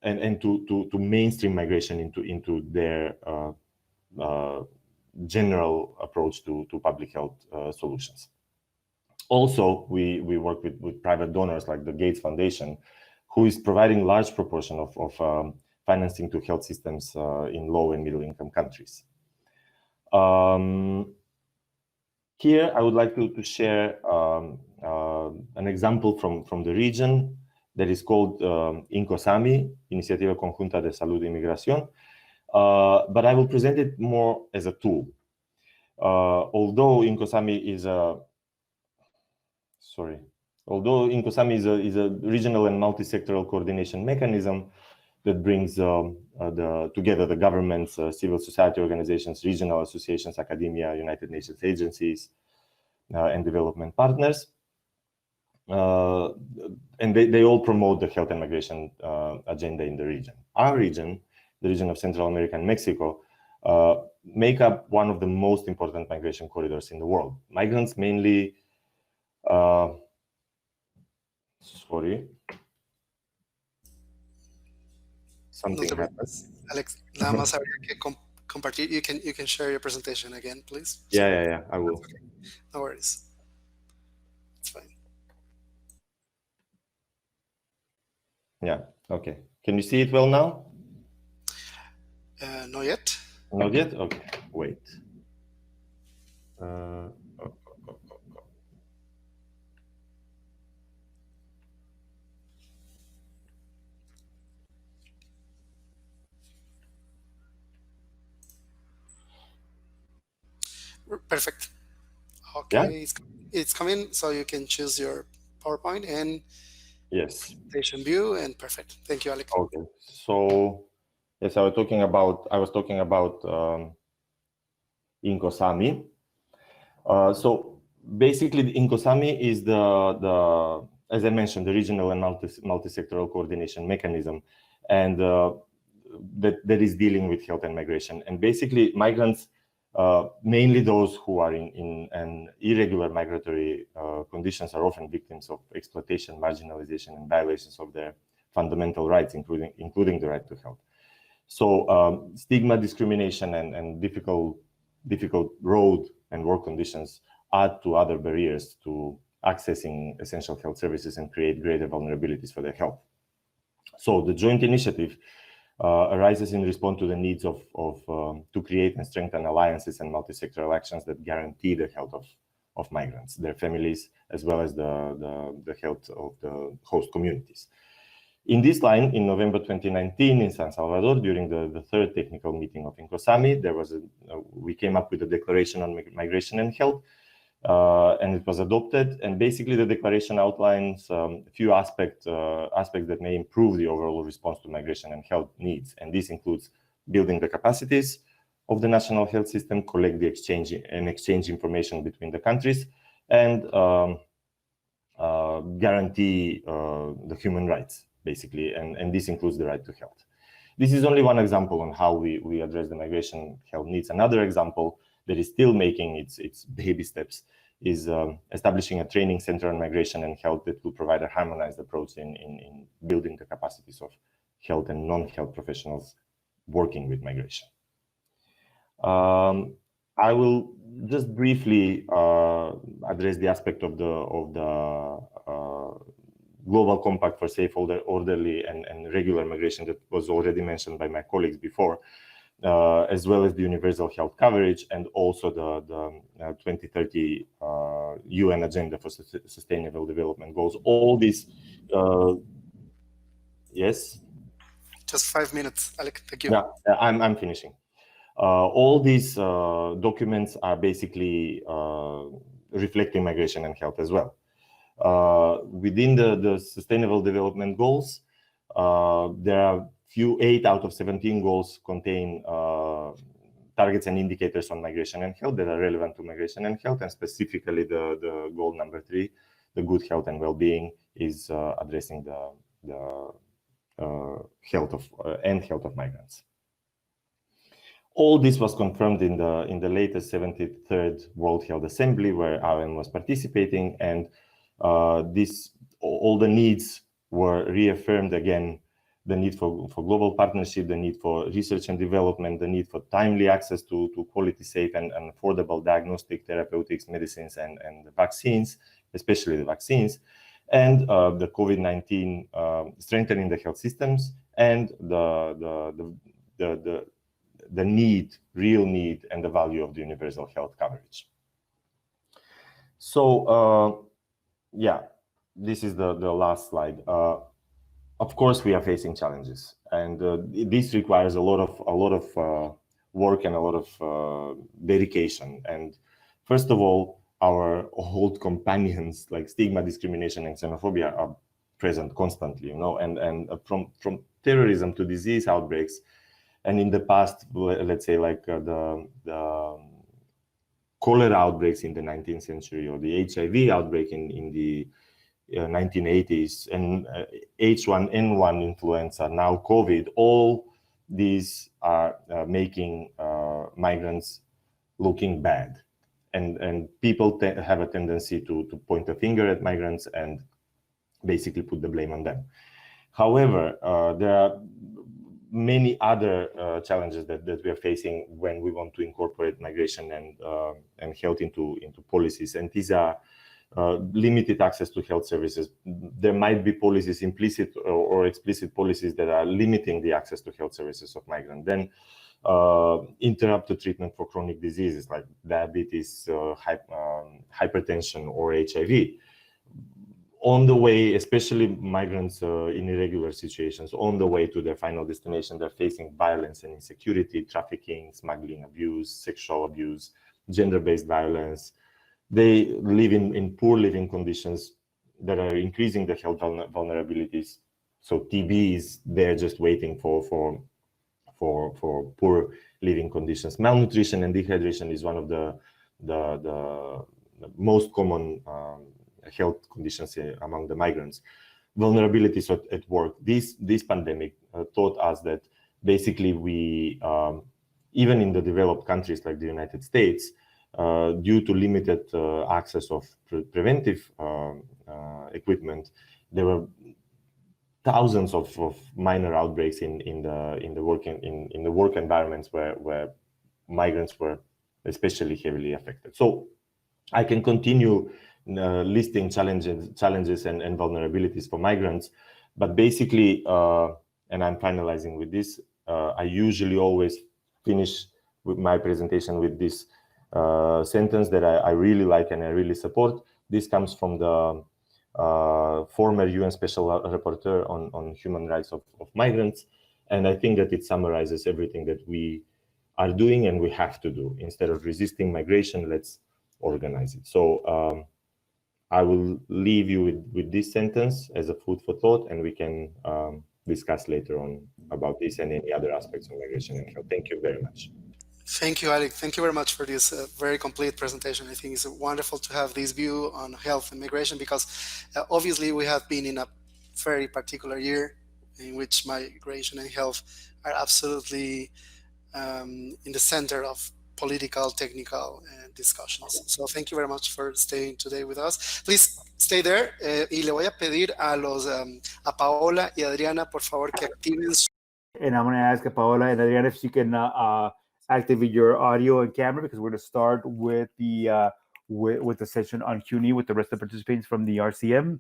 and to mainstream migration into their general approach to public health solutions. Also, we work with private donors like the Gates Foundation, who is providing large proportion of financing to health systems in low and middle income countries. Here, I would like to share an example from the region that is called INCOSAMI, Iniciativa Conjunta de Salud y Migración, but I will present it more as a tool. Although INCOSAMI is a regional and multi-sectoral coordination mechanism that brings together the governments, civil society organizations, regional associations, academia, United Nations agencies, and development partners. And they all promote the health and migration agenda in the region. Our region, the region of Central America and Mexico, make up one of the most important migration corridors in the world. Migrants mainly something happens. Alex, nada más habría que compartir. You can share your presentation again, please. Yeah, I will. Okay. No worries. It's fine. Yeah, okay. Can you see it well now? Not yet. Not yet? Okay, wait. Perfect. Okay, Yeah? it's coming, so you can choose your PowerPoint and Yes. presentation view, and perfect. Thank you, Alex. Okay. So yes, I was talking about INCOSAMI. So basically, the INCOSAMI is the as I mentioned, the regional and multi-sectoral coordination mechanism, and that is dealing with health and migration. And basically, migrants, mainly those who are in an irregular migratory conditions, are often victims of exploitation, marginalization, and violations of their fundamental rights, including the right to health. So stigma, discrimination, and difficult road and work conditions add to other barriers to accessing essential health services and create greater vulnerabilities for their health. So the joint initiative arises in response to the needs to create and strengthen alliances and multi-sectoral actions that guarantee the health of migrants, their families, as well as the health of the host communities. In this line, in November 2019 in San Salvador, during the third technical meeting of INCOSAMI, we came up with a declaration on migration and health, and it was adopted. And basically, the declaration outlines a few aspects that may improve the overall response to migration and health needs. And this includes building the capacities of the national health system, collect the exchange information between the countries, and guarantee the human rights, basically. And this includes the right to health. This is only one example on how we address the migration health needs. Another example that is still making its baby steps is establishing a training center on migration and health that will provide a harmonized approach in building the capacities of health and non-health professionals working with migration. I will just briefly address the aspect of the Global Compact for Safe, Orderly, and Regular Migration that was already mentioned by my colleagues before, as well as the universal health coverage, and also the 2030 UN Agenda for Sustainable Development Goals. All these, yes? Just 5 minutes, Alec. Thank you. Yeah, I'm finishing. All these documents are basically reflecting migration and health as well. Within the Sustainable Development Goals, there are 8 out of 17 goals contain targets and indicators on migration and health that are relevant to migration and health, and specifically the goal number 3, the good health and well-being, is addressing the health of migrants. All this was confirmed in the latest 73rd World Health Assembly, where IOM was participating, and all the needs were reaffirmed again: the need for global partnership, the need for research and development, the need for timely access to quality, safe, and affordable diagnostic, therapeutics, medicines, and the vaccines, especially the vaccines, and the COVID-19 strengthening the health systems, and the real need, and the value of the universal health coverage. So, yeah, this is the last slide. Of course, we are facing challenges, and this requires a lot of work and a lot of dedication. And first of all, our old companions like stigma, discrimination, and xenophobia are present constantly, and from terrorism to disease outbreaks. And in the past, let's say like the cholera outbreaks in the 19th century, or the HIV outbreak in the 1980s, and H1N1 influenza, now COVID, all these are making migrants looking bad. And people have a tendency to point a finger at migrants and basically put the blame on them. However, there are many other challenges that we are facing when we want to incorporate migration and health into policies, and these are limited access to health services. There might be policies, implicit or explicit policies, that are limiting the access to health services of migrants. Then interrupted treatment for chronic diseases like diabetes, hypertension, or HIV. On the way, especially migrants in irregular situations, on the way to their final destination, they're facing violence and insecurity, trafficking, smuggling, abuse, sexual abuse, gender-based violence. They live in poor living conditions that are increasing the health vulnerabilities. So TB is there just waiting for poor living conditions. Malnutrition and dehydration is one of the most common health conditions among the migrants. Vulnerabilities at work. This pandemic taught us that basically we, even in the developed countries like the United States, due to limited access of preventive equipment, there were thousands of minor outbreaks in the work environments where migrants were especially heavily affected. So I can continue listing challenges and vulnerabilities for migrants, but basically, and I'm finalizing with this, I usually always finish with my presentation with this sentence that I really like and I really support. This comes from the former UN Special Rapporteur on human rights of migrants, and I think that it summarizes everything that we are doing and we have to do. Instead of resisting migration, let's organize it. So I will leave you with this sentence as a food for thought, and we can discuss later on about this and any other aspects of migration and health. Thank you very much. Thank you, Alec. Thank you very much for this very complete presentation. I think it's wonderful to have this view on health and migration, because obviously we have been in a very particular year in which migration and health are absolutely in the center of political, technical discussions. So thank you very much for staying today with us. Please stay there. Y le voy a pedir a Paola y Adriana, por favor, que activen su... And I'm going to ask Paola and Adriana if she can activate your audio and camera because we're going to start with the session on Q&A with the rest of the participants from the RCM.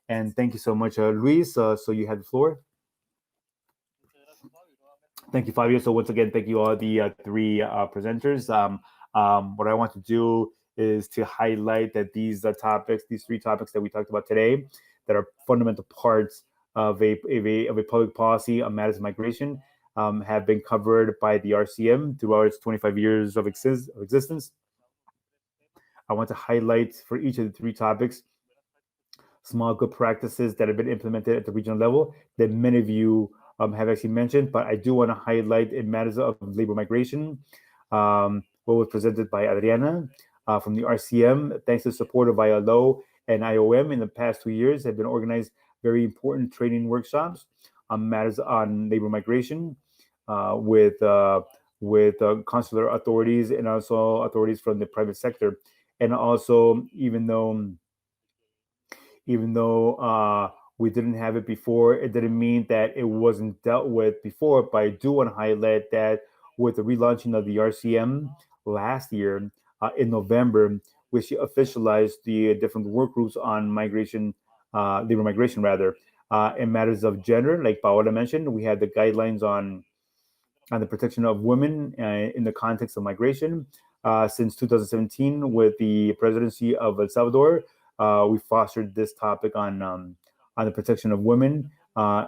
And thank you so much, Luis. So you have the floor. Thank you, Fabio. So once again, thank you all the three presenters. What I want to do is to highlight that these three topics that we talked about today, that are fundamental parts of a public policy on matters of migration, have been covered by the RCM throughout its 25 years of existence. I want to highlight for each of the three topics small good practices that have been implemented at the regional level that many of you have actually mentioned, but I do want to highlight in matters of labor migration what was presented by Adriana from the RCM. Thanks to the support of ILO and IOM in the past 2 years, have been organized very important training workshops on matters on labor migration with consular authorities and also authorities from the private sector. And also, even though we didn't have it before, it didn't mean that it wasn't dealt with before. But I do want to highlight that with the relaunching of the RCM last year in November, which officialized the different work groups on migration, labor migration rather, in matters of gender, like Paola mentioned, we had the guidelines on the protection of women in the context of migration. Since 2017, with the presidency of El Salvador, we fostered this topic on the protection of women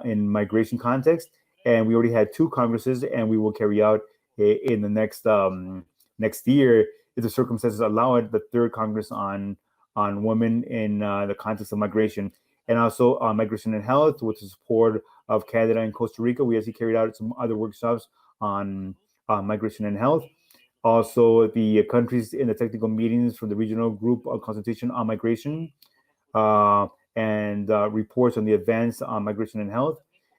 in migration context, and we already had 2 congresses, and we will carry out in the next year, if the circumstances allow it, the 3rd Congress on women in the context of migration, and also on migration and health with the support of Canada and Costa Rica. We actually carried out some other workshops on migration and health. Also, the countries in the technical meetings from the regional group of consultation on migration and reports on the advance on migration and health.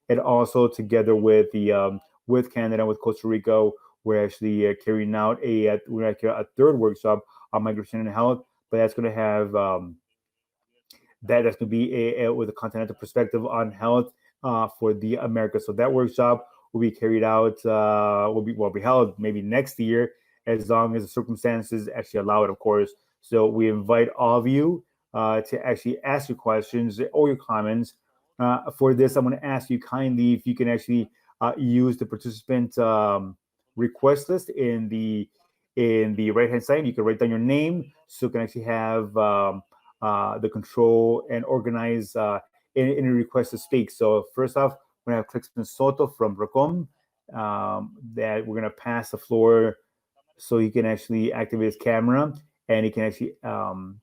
And also, together with Canada and with Costa Rica, we're actually carrying out a 3rd workshop on migration and health. But that's going to have that's going to be with a continental perspective on health for the Americas. So that workshop will be carried out, will be held maybe next year, as long as the circumstances actually allow it, of course. So we invite all of you to actually ask your questions or your comments. For this, I'm going to ask you kindly if you can actually use the participant request list in the right hand side. You can write down your name so you can actually have the control and organize any request to speak. So first off, we're going to have Clixton Soto from RACOM that we're going to pass the floor so he can actually activate his camera and he can actually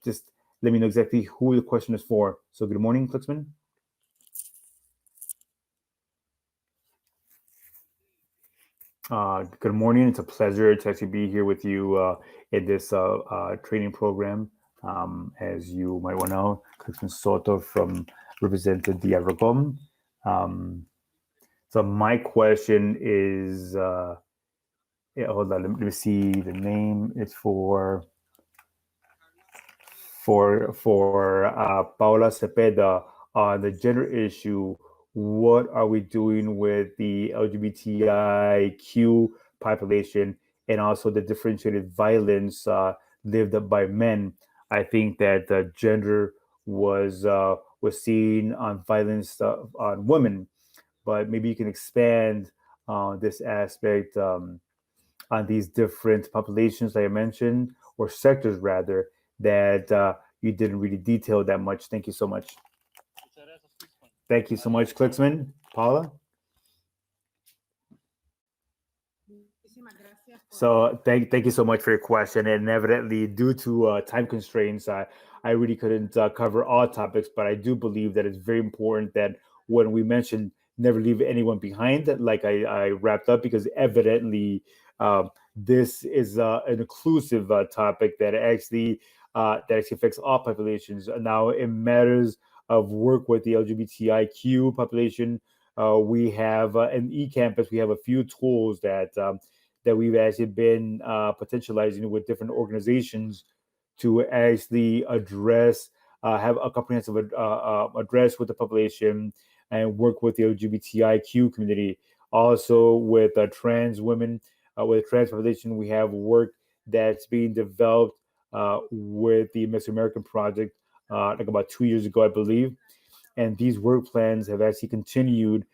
just let me know exactly who the question is for. So good morning, Clixton. Good morning. It's a pleasure to actually be here with you in this training program. As you might want to know, Clixton Soto represented the RACOM. So my question is, hold on, let me see the name. It's for Paula Cepeda on the gender issue. What are we doing with the LGBTIQ population and also the differentiated violence lived up by men? I think that the gender was seen on violence on women, but maybe you can expand this aspect on these different populations that I mentioned, or sectors rather, that you didn't really detail that much. Thank you so much. Thank you so much, Clixman. Paula? So thank you so much for your question. And evidently, due to time constraints, I really couldn't cover all topics, but I do believe that it's very important that when we mention never leave anyone behind, like I wrapped up, because evidently this is an inclusive topic that actually affects all populations. Now, in matters of work with the LGBTIQ population, we have in eCampus, we have a few tools that we've actually been potentializing with different organizations to actually address, have a comprehensive address with the population and work with the LGBTIQ community. Also with trans women, with trans population, we have work that's being developed with the Mexican American Project, like about 2 years ago, I believe. And these work plans have actually continued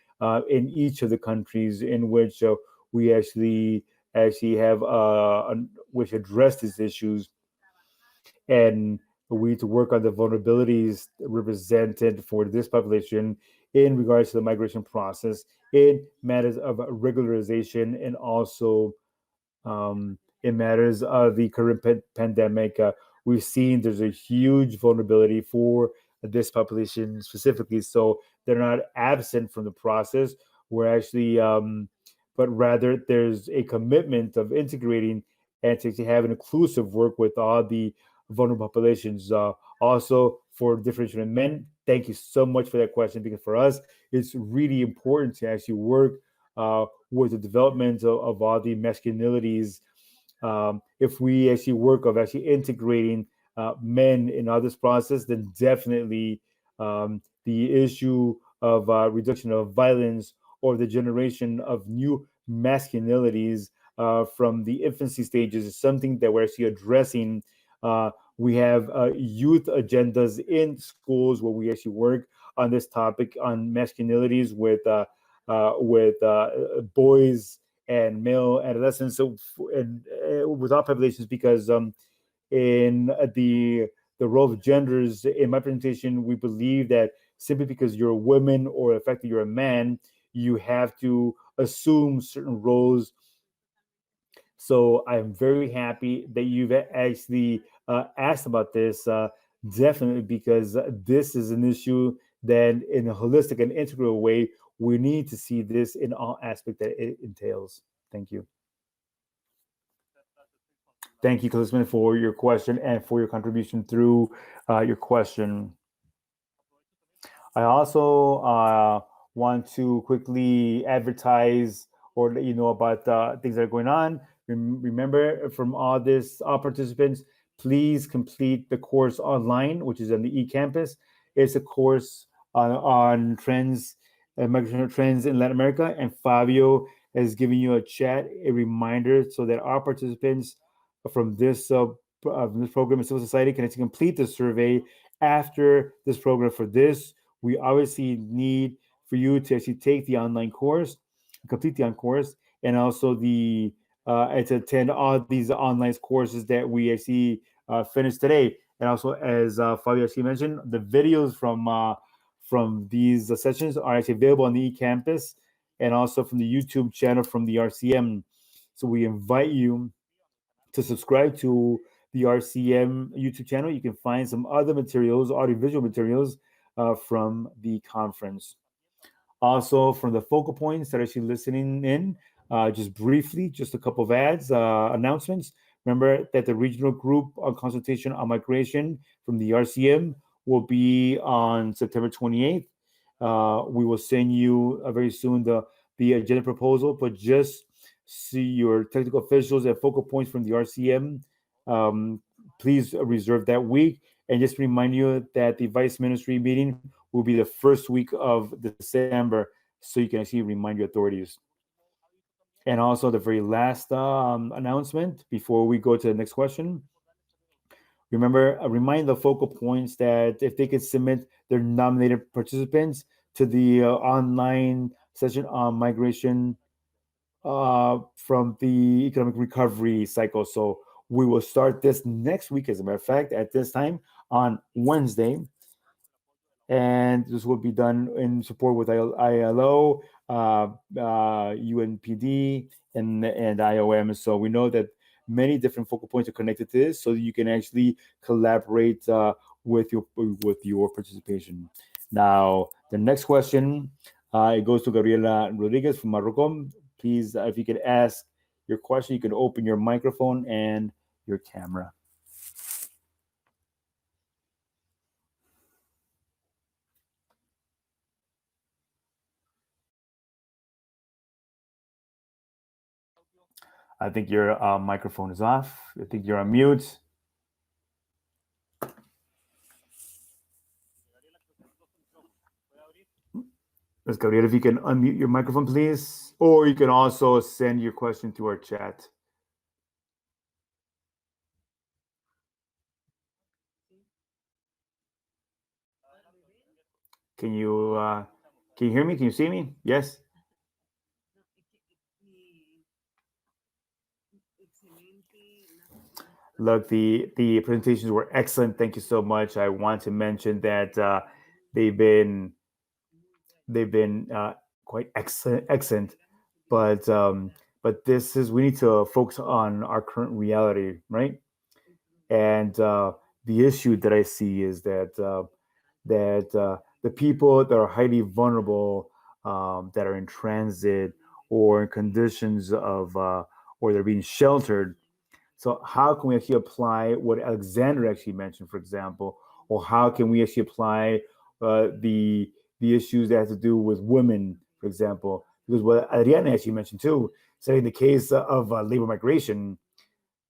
in each of the countries in which we actually have which address these issues, and we need to work on the vulnerabilities represented for this population in regards to the migration process in matters of regularization, and also in matters of the current pandemic. We've seen there's a huge vulnerability for this population specifically, so they're not absent from the process. We're actually, but rather there's a commitment of integrating and to have an inclusive work with all the vulnerable populations. Also, for differentiating men, thank you so much for that question, because for us, it's really important to actually work with the development of all the masculinities. If we actually work of actually integrating men in all this process, then definitely the issue of reduction of violence or the generation of new masculinities from the infancy stages is something that we're actually addressing. We have youth agendas in schools where we actually work on this topic on masculinities with boys and male adolescents, so and with all populations, because in the role of genders in my presentation, we believe that simply because you're a woman or the fact that you're a man, you have to assume certain roles. So I'm very happy that you've actually asked about this. Definitely, because this is an issue that, in a holistic and integral way, we need to see this in all aspects that it entails. Thank you. Thank you, Kalisman, for your question and for your contribution through your question. I also want to quickly advertise or let you know about things that are going on. Remember, from all this, all participants, please complete the course online, which is on the eCampus. It's a course on trends, migration trends in Latin America, and Fabio is giving you a chat, a reminder, so that our participants from this program in civil society can actually complete the survey after this program. For this, we obviously need for you to actually take the online course, complete the online course, and also and to attend all these online courses that we actually finished today. And also, as Fabio actually mentioned, the videos from these sessions are actually available on the eCampus and also from the YouTube channel from the RCM. So we invite you to subscribe to the RCM YouTube channel. You can find some other materials, audiovisual materials from the conference. Also, from the focal points that are actually listening in, just briefly, just a couple of announcements. Remember that the regional group on consultation on migration from the RCM will be on September 28th. We will send you very soon the agenda proposal, but just see your technical officials at focal points from the RCM. Um, Please reserve that week. And just remind you that the vice ministry meeting will be the first week of December, so you can actually remind your authorities. And also, the very last announcement before we go to the next question. Remember, remind the focal points that if they can submit their nominated participants to the online session on migration from the economic recovery cycle. So we will start this next week, as a matter of fact, at this time on Wednesday. And this will be done in support with ILO, UNPD, and IOM. So we know that many different focal points are connected to this, so you can actually collaborate with your participation. Now, the next question, it goes to Gabriela Rodriguez from Morocco. Please, if you could ask your question, you can open your microphone and your camera. I think your microphone is off. I think you're on mute. Ms. Gabriela, if you can unmute your microphone, please. Or you can also send your question to our chat. Can you hear me? Can you see me? Yes. Look, the presentations were excellent. Thank you so much. I want to mention that they've been they've been quite excellent. But this is we need to focus on our current reality, right? And the issue that I see is that the people that are highly vulnerable, that are in transit or in conditions of or they're being sheltered. So how can we actually apply what Alexander actually mentioned, for example, or how can we actually apply the issues that have to do with women, for example? Because what Adriana actually mentioned too, say in the case of labor migration,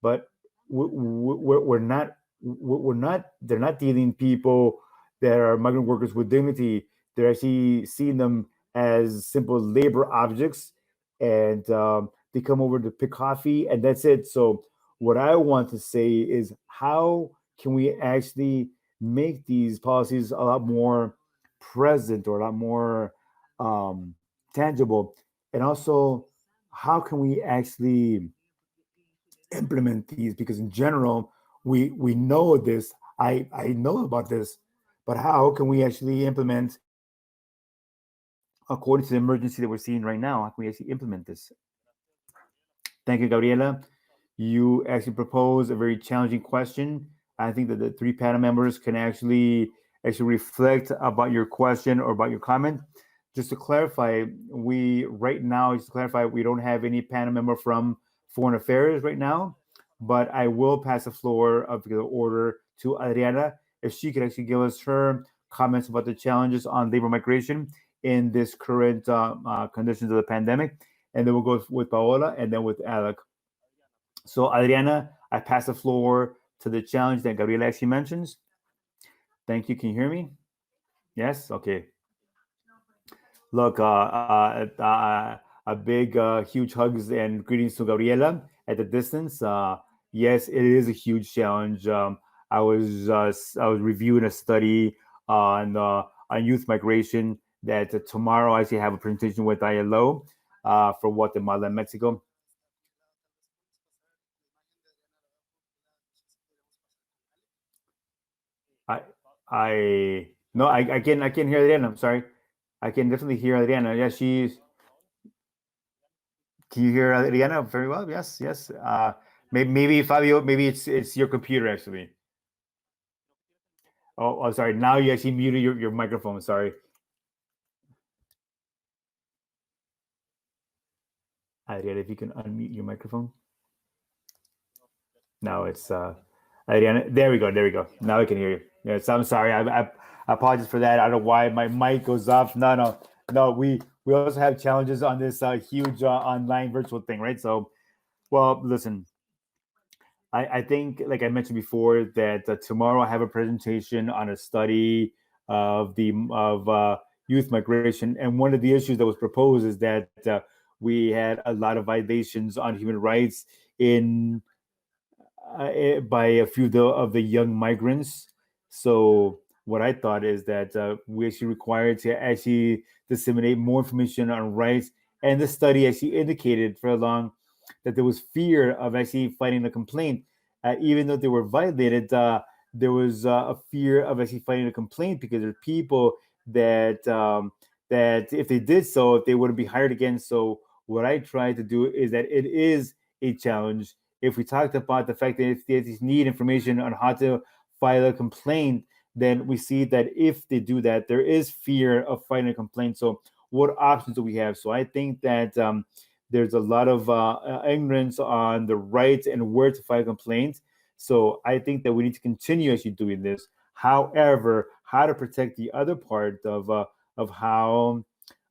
but we're not they're not dealing people that are migrant workers with dignity. They're actually seeing them as simple labor objects, and they come over to pick coffee and that's it. So what I want to say is how can we actually make these policies a lot more present or a lot more um, tangible, and also how can we actually implement these, because in general we know this. I know about this, but how can we actually implement according to the emergency that we're seeing right now? How can we actually implement this? Thank you, Gabriela. You actually propose a very challenging question. I think that the three panel members can actually reflect about your question or about your comment. Just to clarify, we right now, just to clarify, we don't have any panel member from Foreign Affairs right now, but I will pass the floor of the order to Adriana if she could actually give us her comments about the challenges on labor migration in this current conditions of the pandemic, and then we'll go with Paola and then with Alec. So, Adriana, I pass the floor to the challenge that Gabriela actually mentions. Thank you. Can you hear me? Yes? Okay. Look, a big, huge hugs and greetings to Gabriela at the distance. Yes, it is a huge challenge. I was reviewing a study on youth migration that tomorrow I actually have a presentation with ILO for Guatemala and Mexico. I I no, I can hear Adriana. I'm sorry. I can definitely hear Adriana. Yeah, she's. Can you hear Adriana very well? Yes, yes. Maybe Fabio. Maybe it's your computer actually. Oh, sorry. Now you actually muted your microphone. Sorry, Adriana. If you can unmute your microphone. No, it's Adriana. There we go. There we go. Now I can hear you. Yes, I'm sorry. I apologize for that. I don't know why my mic goes off. No, no, no. We also have challenges on this huge online virtual thing, right? So, well, listen. I think, like I mentioned before, that tomorrow I have a presentation on a study of youth migration, and one of the issues that was proposed is that we had a lot of violations on human rights in by a few of the young migrants. So what I thought is that we actually required to actually disseminate more information on rights. And the study actually indicated for long that there was fear of actually filing a complaint, even though they were violated. There was a fear of actually filing a complaint because there are people that if they did so, they wouldn't be hired again. So what I tried to do is that it is a challenge. If we talked about the fact that if they need information on how to file a complaint, then we see that if they do that, there is fear of filing a complaint. So, what options do we have? So, I think that there's a lot of ignorance on the rights and where to file complaints. So, I think that we need to continue actually doing this. However, how to protect the other part of how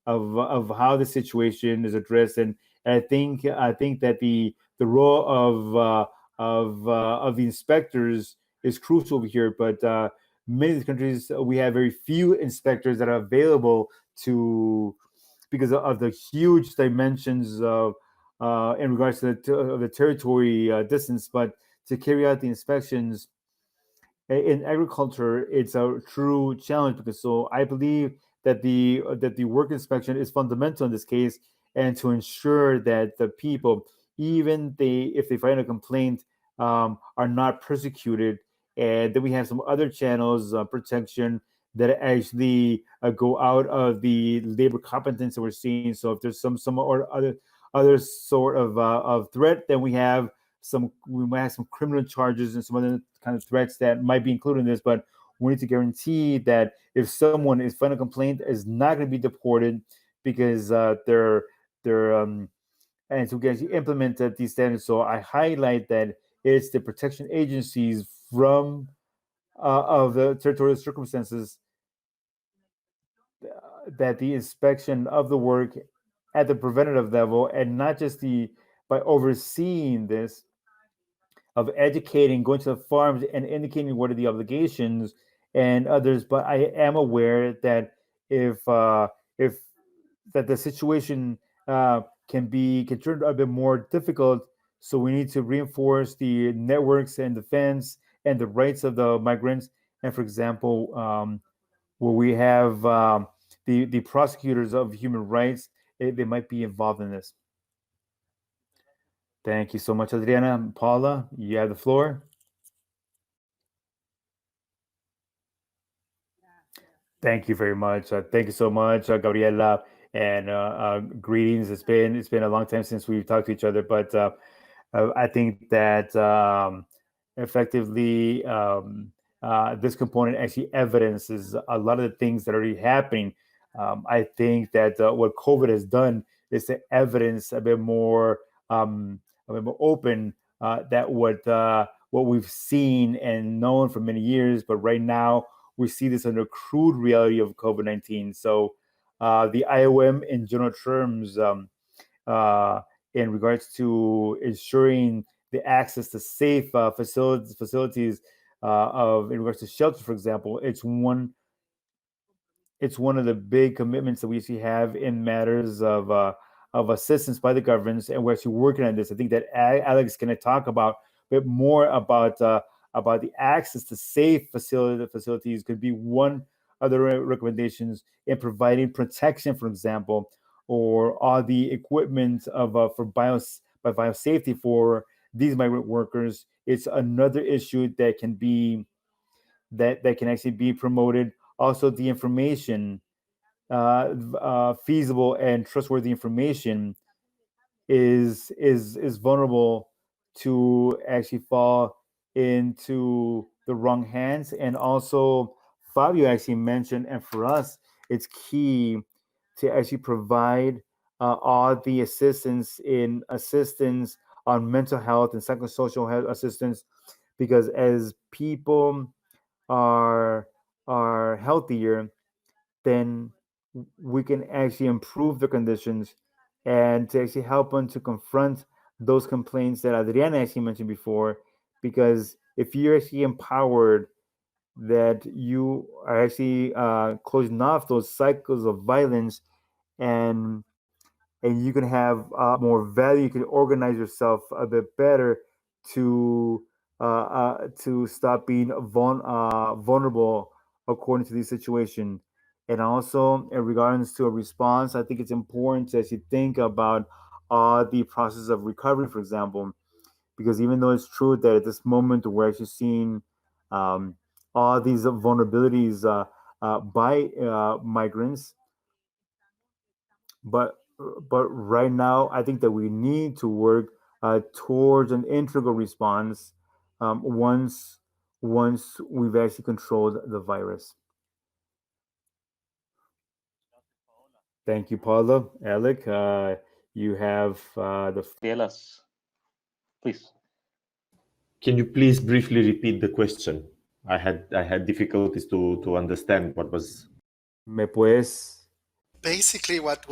of how the situation is addressed, and I think that the role of the inspectors is crucial over here. But many of these countries, we have very few inspectors that are available to, because of the huge dimensions of in regards to the territory distance, but to carry out the inspections in agriculture, it's a true challenge, because so I believe that the work inspection is fundamental in this case, and to ensure that the people, even they if they find a complaint, are not persecuted, and then we have some other channels protection that actually go out of the labor competence that we're seeing. So if there's some or other sort of threat, then we might have some criminal charges and some other kind of threats that might be included in this, but we need to guarantee that if someone is filing a complaint, is not going to be deported, because they're and so we can actually implement these standards. So I highlight that it's the protection agencies from of the territorial circumstances, that the inspection of the work at the preventative level, and not just the by overseeing this, of educating, going to the farms and indicating what are the obligations and others. But I am aware that if that the situation can turn a bit more difficult, so we need to reinforce the networks and defense and the rights of the migrants. And for example, where we have the prosecutors of human rights, they might be involved in this. Thank you so much, Adriana. Paula, you have the floor. Thank you very much. Thank you so much, Gabriela, and greetings. It's been a long time since we've talked to each other, but I think that effectively this component actually evidences a lot of the things that are already happening. I think that what COVID has done is to evidence a bit more open that what we've seen and known for many years, but right now we see this under crude reality of COVID-19. So the IOM in general terms, uh, in regards to ensuring the access to safe facilities of in regards to shelter, for example, it's one of the big commitments that we actually have in matters of assistance by the governments, and we're actually working on this. I think that Alex is going to talk about a bit more about the access to safe facilities. Could be one of the recommendations in providing protection, for example, or all the equipment of for biosafety for these migrant workers. It's another issue that can actually be promoted. Also, the information, feasible and trustworthy information, is vulnerable to actually fall into the wrong hands. And also, Fabio actually mentioned, and for us, it's key to actually provide all the assistance on mental health and psychosocial health assistance, because as people are healthier, then we can actually improve the conditions, and to actually help them to confront those complaints that Adriana actually mentioned before. Because if you're actually empowered, that you are actually closing off those cycles of violence, and you can have more value. You can organize yourself a bit better to stop being vulnerable according to the situation. And also, in regards to a response, I think it's important to actually think about the process of recovery, for example, because even though it's true that at this moment we're actually seeing um, all these vulnerabilities by migrants, but right now I think that we need to work towards an integral response once we've actually controlled the virus. Thank you, Paula. Alec, you have the Tell please. Can you please briefly repeat the question? I had difficulties to understand what was. me puedes. Basically, what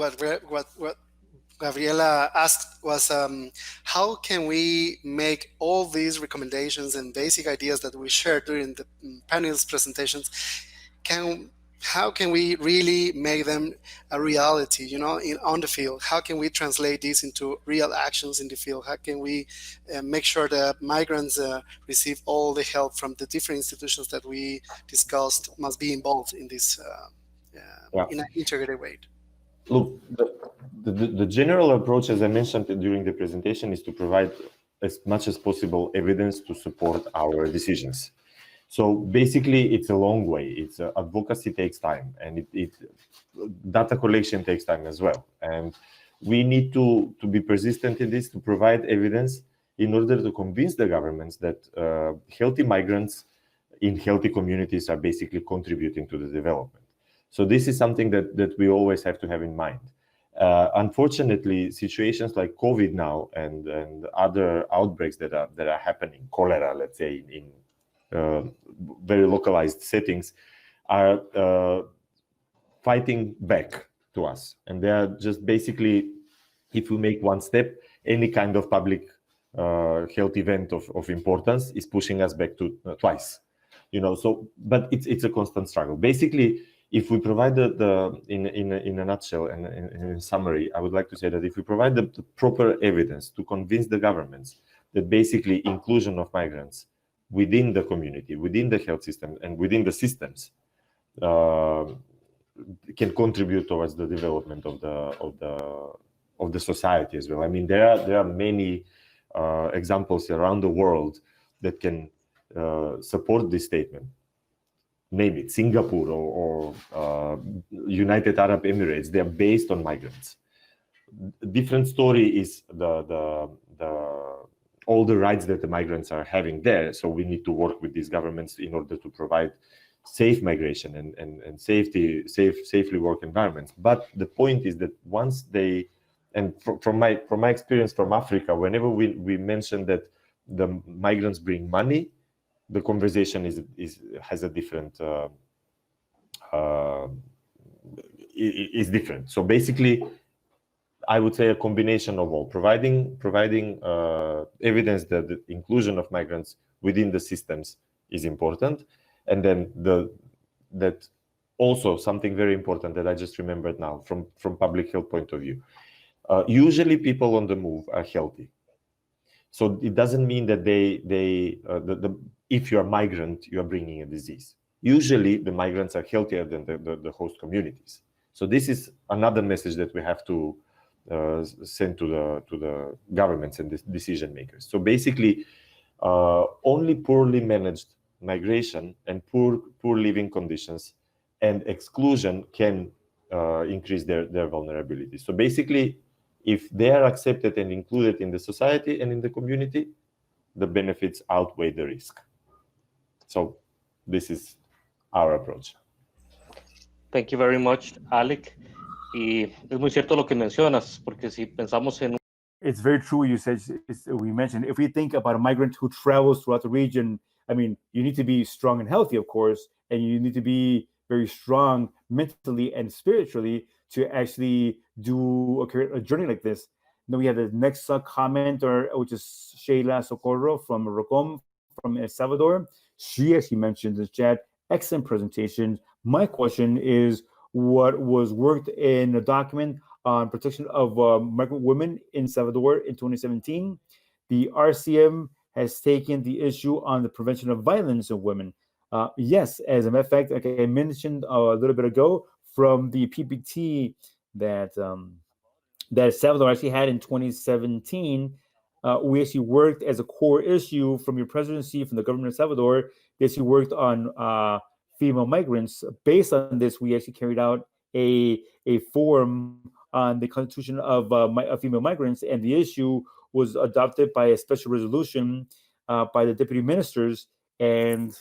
Gabriela asked was, how can we make all these recommendations and basic ideas that we shared during the panel's presentations, can how can we really make them a reality, on the field? How can we translate these into real actions in the field? How can we make sure that migrants receive all the help from the different institutions that we discussed must be involved in this Yeah. in an integrated way? Look, the general approach, as I mentioned during the presentation, is to provide as much as possible evidence to support our decisions. So basically, it's a long way. It's advocacy takes time, and data collection takes time as well. And we need to be persistent in this, to provide evidence in order to convince the governments that healthy migrants in healthy communities are basically contributing to the development. So this is something that we always have to have in mind. Unfortunately, situations like COVID now and other outbreaks that are happening, cholera, let's say, in very localized settings, are fighting back to us. And they are just basically, if we make one step, any kind of public health event of importance is pushing us back to twice. So, but it's a constant struggle. Basically, if we provide in a nutshell and in a summary, I would like to say that if we provide the proper evidence to convince the governments that basically inclusion of migrants within the community, within the health system, and within the systems can contribute towards the development of the society as well. I mean, there are many examples around the world that can support this statement. Name it, Singapore or United Arab Emirates. They are based on migrants. Different story is all the rights that the migrants are having there. So we need to work with these governments in order to provide safe migration and safely work environments. But the point is that once they, and from my experience from Africa, whenever we mention that the migrants bring money, the conversation has a different is different. So basically, I would say a combination of all, providing evidence that the inclusion of migrants within the systems is important, and then that also something very important that I just remembered now from public health point of view. Usually, people on the move are healthy, so it doesn't mean that if you're a migrant, you are bringing a disease. Usually, the migrants are healthier than the host communities. So this is another message that we have to send to the governments and the decision makers. So basically, only poorly managed migration and poor living conditions and exclusion can increase their vulnerability. So basically, if they are accepted and included in the society and in the community, the benefits outweigh the risk. So this is our approach. Thank you very much, Alec. Y es muy cierto lo que mencionas, porque si pensamos en... It's very true. You said, we mentioned, if we think about a migrant who travels throughout the region, I mean, you need to be strong and healthy, of course, and you need to be very strong mentally and spiritually to actually do a journey like this. Then we have the next comment, which is Sheila Socorro from Rocom, from El Salvador. She actually mentioned in the chat, excellent presentation. My question is, what was worked in a document on protection of migrant women in Salvador in 2017? The RCM has taken the issue on the prevention of violence of women. Yes, as a matter of fact, like I mentioned a little bit ago, from the PPT that Salvador actually had in 2017, we actually worked as a core issue from your presidency, from the government of Salvador. We actually worked on female migrants. Based on this, we actually carried out a forum on the constitution of female migrants, and the issue was adopted by a special resolution by the deputy ministers, and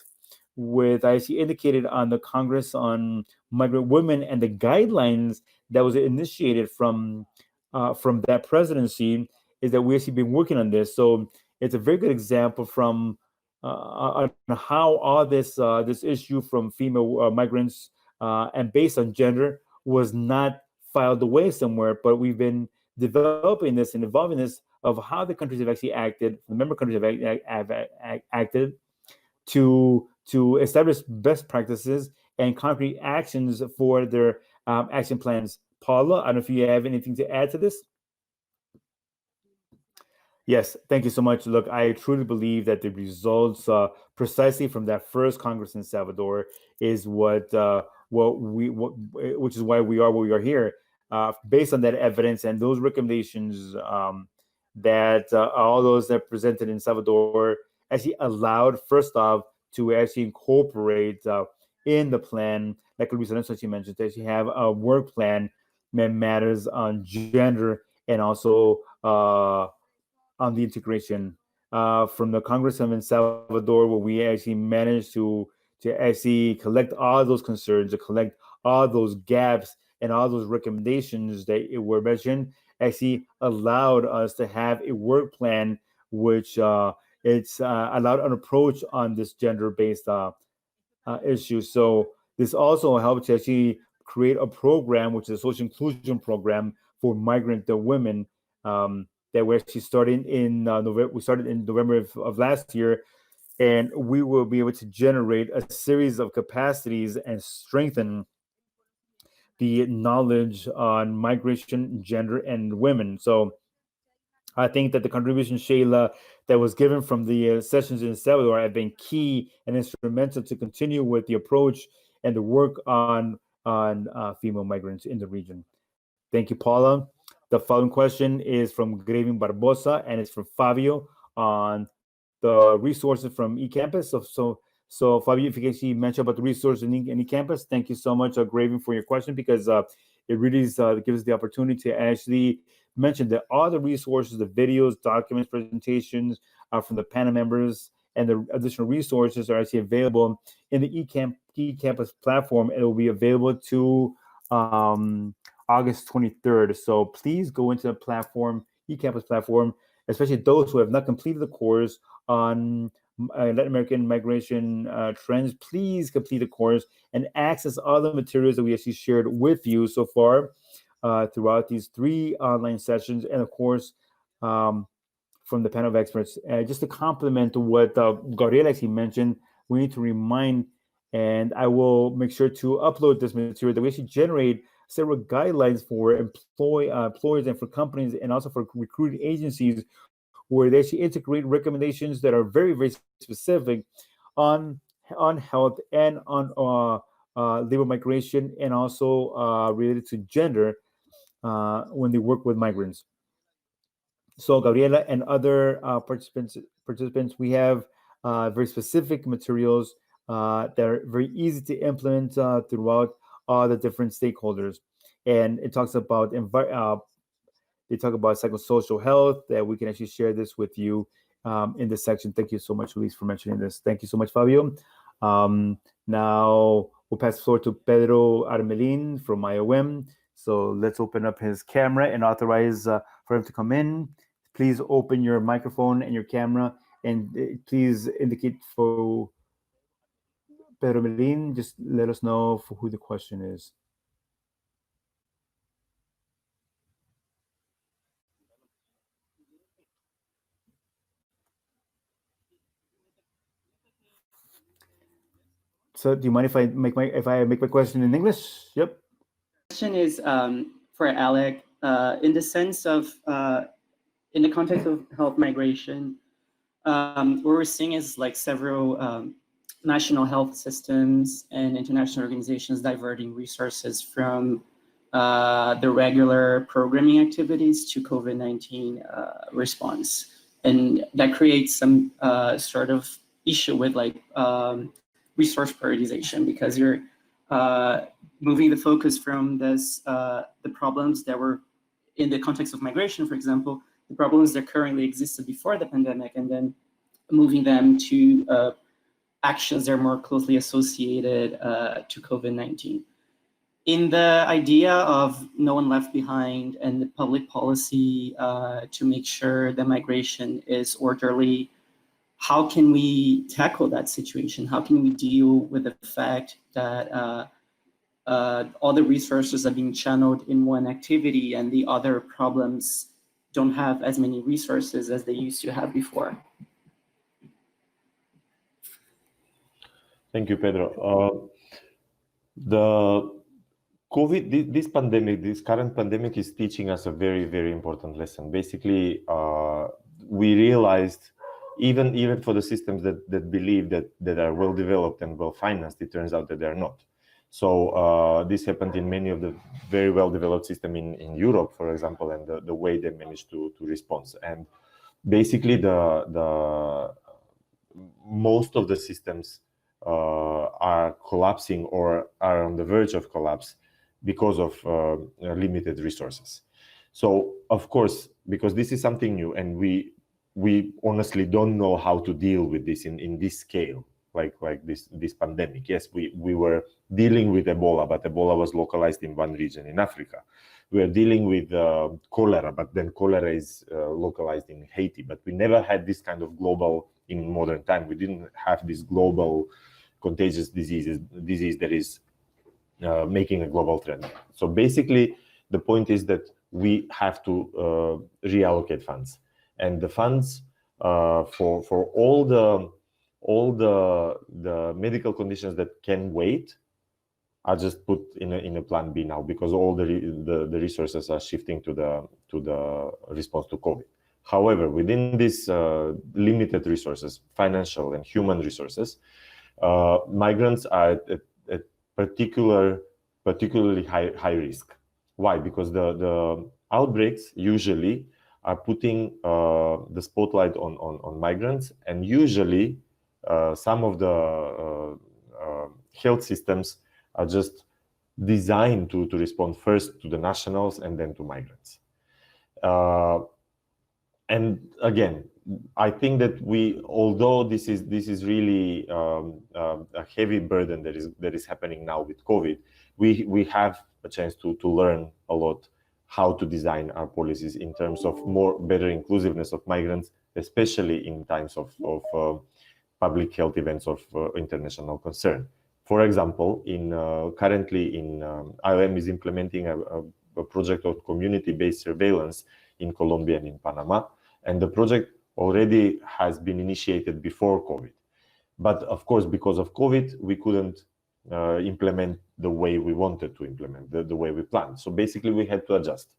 with I see indicated on the Congress on migrant women and the guidelines that was initiated from that presidency, is that we actually been working on this. So it's a very good example from on how all this issue from female migrants and based on gender was not filed away somewhere, but we've been developing this and evolving this of how the countries have actually acted, the member countries have acted to establish best practices and concrete actions for their action plans. Paula, I don't know if you have anything to add to this. Yes, thank you so much. Look, I truly believe that the results, precisely from that first Congress in Salvador, is which is why we are where we are here, based on that evidence and those recommendations, that all those that presented in Salvador actually allowed, first off, to actually incorporate in the plan, like Luis Alonso mentioned, to actually have a work plan that matters on gender and also on the integration, from the Congress of El Salvador, where we actually managed to actually collect all those concerns, to collect all those gaps and all those recommendations that were mentioned, actually allowed us to have a work plan which it's allowed an approach on this gender-based issue. So this also helped to actually create a program, which is a social inclusion program for migrant women, that we actually started in November. We started in November of last year, and we will be able to generate a series of capacities and strengthen the knowledge on migration, gender, and women. So I think that the contribution, Shayla, that was given from the sessions in Salvador have been key and instrumental to continue with the approach and the work on female migrants in the region. Thank you, Paula. The following question is from Graving Barbosa, and it's from Fabio on the resources from eCampus. So Fabio, if you can actually mention about the resources in eCampus, thank you so much, Graving, for your question, because it really gives us the opportunity to actually mention that all the resources, the videos, documents, presentations from the panel members, and the additional resources are actually available in the eCampus platform, and it will be available to August 23rd. So please go into the platform, eCampus platform, especially those who have not completed the course on Latin American migration trends. Please complete the course and access all the materials that we actually shared with you so far throughout these 3 online sessions, and of course, from the panel of experts. Just to complement what Gabriel actually mentioned, we need to remind, and I will make sure to upload this material, that we actually generate several guidelines for employers and for companies, and also for recruiting agencies, where they actually integrate recommendations that are very, very specific on health and on labor migration, and also related to gender when they work with migrants. So Gabriela and other participants, we have very specific materials that are very easy to implement throughout all the different stakeholders, and it talks about they talk about psychosocial health, that we can actually share this with you in this section. Thank you so much, Luis, for mentioning this. Thank you so much, Fabio. Now we'll pass the floor to Pedro Armelin from IOM. So let's open up his camera and authorize for him to come in. Please open your microphone and your camera, and please indicate for Pedro Armelin. Just let us know for who the question is. So do you mind if I make my question in English? Yep. Question is for Alec, in the sense of in the context of health migration, what we're seeing is like several national health systems and international organizations diverting resources from the regular programming activities to COVID-19 response, and that creates some sort of issue with like resource prioritization, because you're moving the focus from this the problems that were in the context of migration, for example, the problems that currently existed before the pandemic, and then moving them to actions that are more closely associated to COVID-19. In the idea of no one left behind and the public policy to make sure that migration is orderly, how can we tackle that situation? How can we deal with the fact that all the resources are being channeled in one activity, and the other problems don't have as many resources as they used to have before. Thank you, Pedro. The COVID, this pandemic, this current pandemic is teaching us a very, very important lesson. Basically, we realized even for the systems that believe that are well developed and well financed, it turns out that they're not. So this happened in many of the very well developed systems in Europe, for example, and the way they managed to respond. And basically, the most of the systems are collapsing or are on the verge of collapse because of limited resources. So, of course, because this is something new, and we honestly don't know how to deal with this in this scale, like this pandemic. Yes, we were dealing with Ebola, but Ebola was localized in one region in Africa. We are dealing with cholera, but then cholera is localized in Haiti. But we never had this kind of global, in modern time, we didn't have this global contagious disease that is making a global trend. So basically, the point is that we have to reallocate funds, and the funds for all the medical conditions that can wait are just put in a plan B now, because all the resources are shifting to the response to COVID. However, within these limited resources, financial and human resources, migrants are at particularly high risk. Why? Because the outbreaks usually are putting the spotlight on migrants, and usually some of the health systems are just designed to respond first to the nationals and then to migrants. And again, I think that although this is really a heavy burden that is happening now with COVID, we have a chance to learn a lot how to design our policies in terms of better inclusiveness of migrants, especially in times of public health events of international concern. For example, currently IOM is implementing a project of community-based surveillance in Colombia and in Panama, and the project already has been initiated before COVID. But of course, because of COVID, we couldn't implement the way we wanted to implement, the way we planned. So basically, we had to adjust.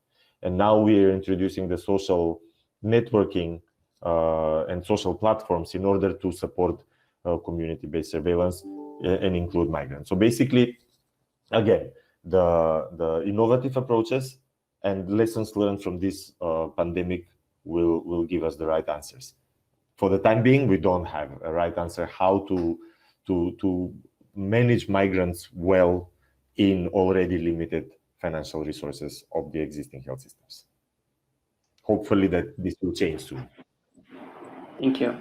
And now we are introducing the social networking and social platforms in order to support community-based surveillance and include migrants. So basically, again, the innovative approaches and lessons learned from this pandemic will give us the right answers. For the time being, we don't have a right answer how to manage migrants well in already limited financial resources of the existing health systems. Hopefully that this will change soon. Thank you.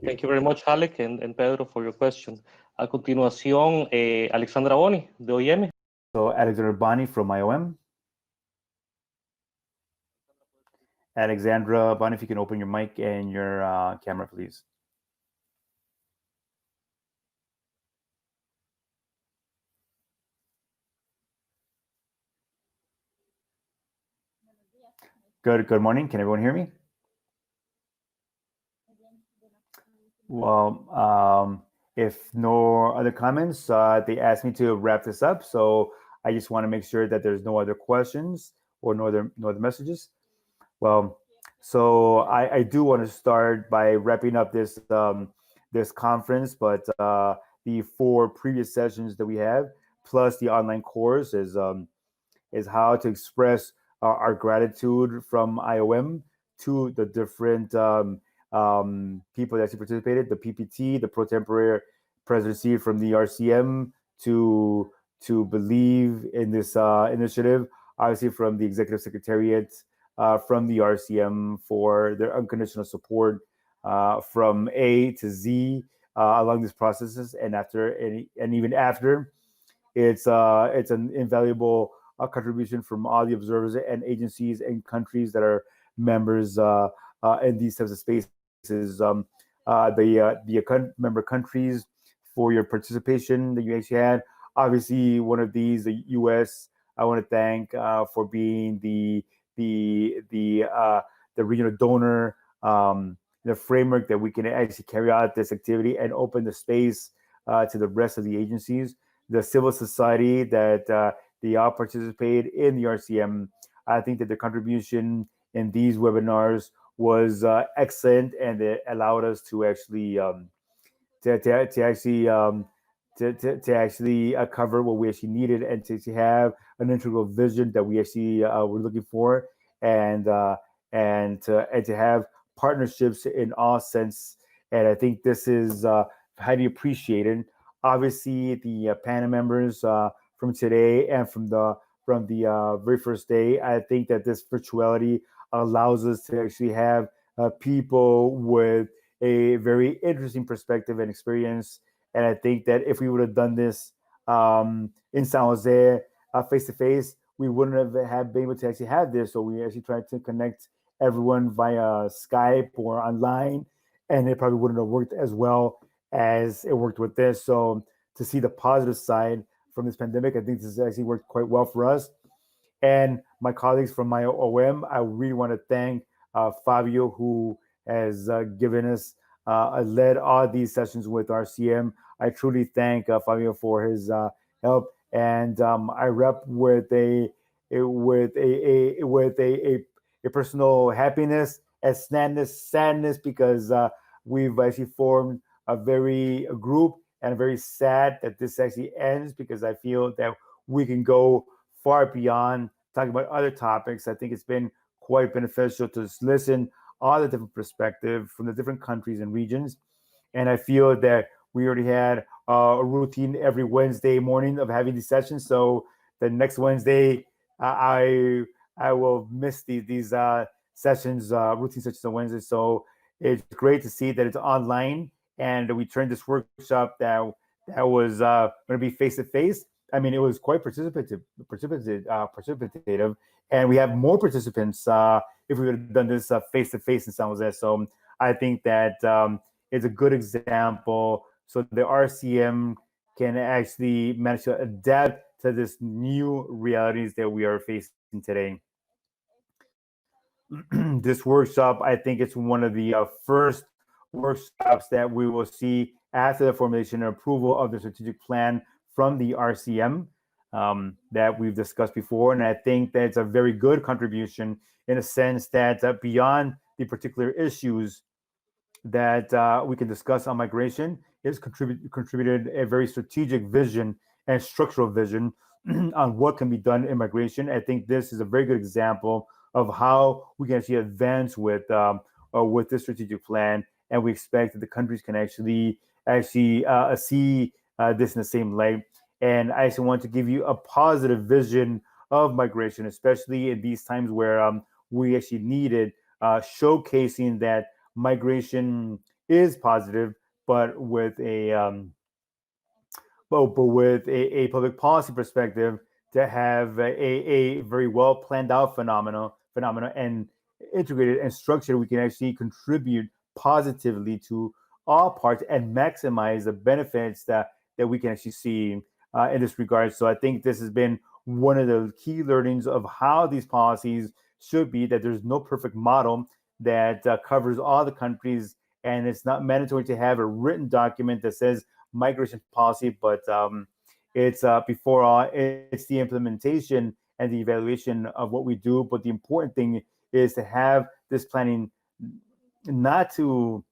Thank you very much, Alec and Pedro, for your question. A continuación, Alexandra Boni, de OIM. So Alexandra Boni from IOM. Alexandra Boni, if you can open your mic and your camera, please. Good morning. Can everyone hear me? Well, if no other comments, they asked me to wrap this up. So I just want to make sure that there's no other questions or no other messages. Well, so I do want to start by wrapping up this this conference, but the 4 previous sessions that we have, plus the online course, is how to express our gratitude from IOM to the different people that actually participated, the PPT, the pro tempore presidency from the RCM, to believe in this initiative, obviously from the executive secretariat, from the RCM for their unconditional support from A to Z along these processes, and even after. It's an invaluable contribution from all the observers and agencies and countries that are members in these types of spaces. The member countries, for your participation that you actually had, obviously one of these, the U.S. I want to thank for being the the uh, the regional donor, the framework that we can actually carry out this activity and open the space to the rest of the agencies, the civil society that they all participate in the RCM. I think that the contribution in these webinars was excellent, and it allowed us to actually to actually to actually cover what we actually needed and to have an integral vision that we actually were looking for, and and to have partnerships in all sense. And I think this is highly appreciated. Obviously, the panel members from today and from the very first day, I think that this virtuality allows us to actually have people with a very interesting perspective and experience. And I think that if we would have done this in San Jose face to face, we wouldn't have been able to actually have this. So we actually tried to connect everyone via Skype or online, and it probably wouldn't have worked as well as it worked with this. So to see the positive side from this pandemic, I think this has actually worked quite well for us. And my colleagues from my OM, I really want to thank Fabio, who has given us led all these sessions with RCM. I truly thank Fabio for his help, and I rep with a personal happiness and sadness because we've actually formed a group, and very sad that this actually ends, because I feel that we can go far beyond talking about other topics. I think it's been quite beneficial to just listen all the different perspectives from the different countries and regions. And I feel that we already had a routine every Wednesday morning of having these sessions. So the next Wednesday, I will miss these sessions, routine sessions on Wednesday. So it's great to see that it's online, and we turned this workshop that was going to be face to face. I mean, it was quite participative, and we have more participants if we would have done this face to face in San Jose. So I think that it's a good example. So the RCM can actually manage to adapt to this new realities that we are facing today. This workshop, I think it's one of the first workshops that we will see after the formulation and approval of the strategic plan from the RCM that we've discussed before. And I think that it's a very good contribution in a sense that beyond the particular issues that we can discuss on migration, is contributed a very strategic vision and structural vision on what can be done in migration. I think this is a very good example of how we can actually advance with this strategic plan, and we expect that the countries can actually see this in the same light. And I also want to give you a positive vision of migration, especially in these times where we actually needed showcasing that migration is positive, but with a public policy perspective, to have a very well planned out phenomena and integrated and structured, we can actually contribute positively to all parts and maximize the benefits that we can actually see in this regard. So I think this has been one of the key learnings of how these policies should be, that there's no perfect model that covers all the countries, and it's not mandatory to have a written document that says migration policy, but it's before all, it's the implementation and the evaluation of what we do. But the important thing is to have this planning, not to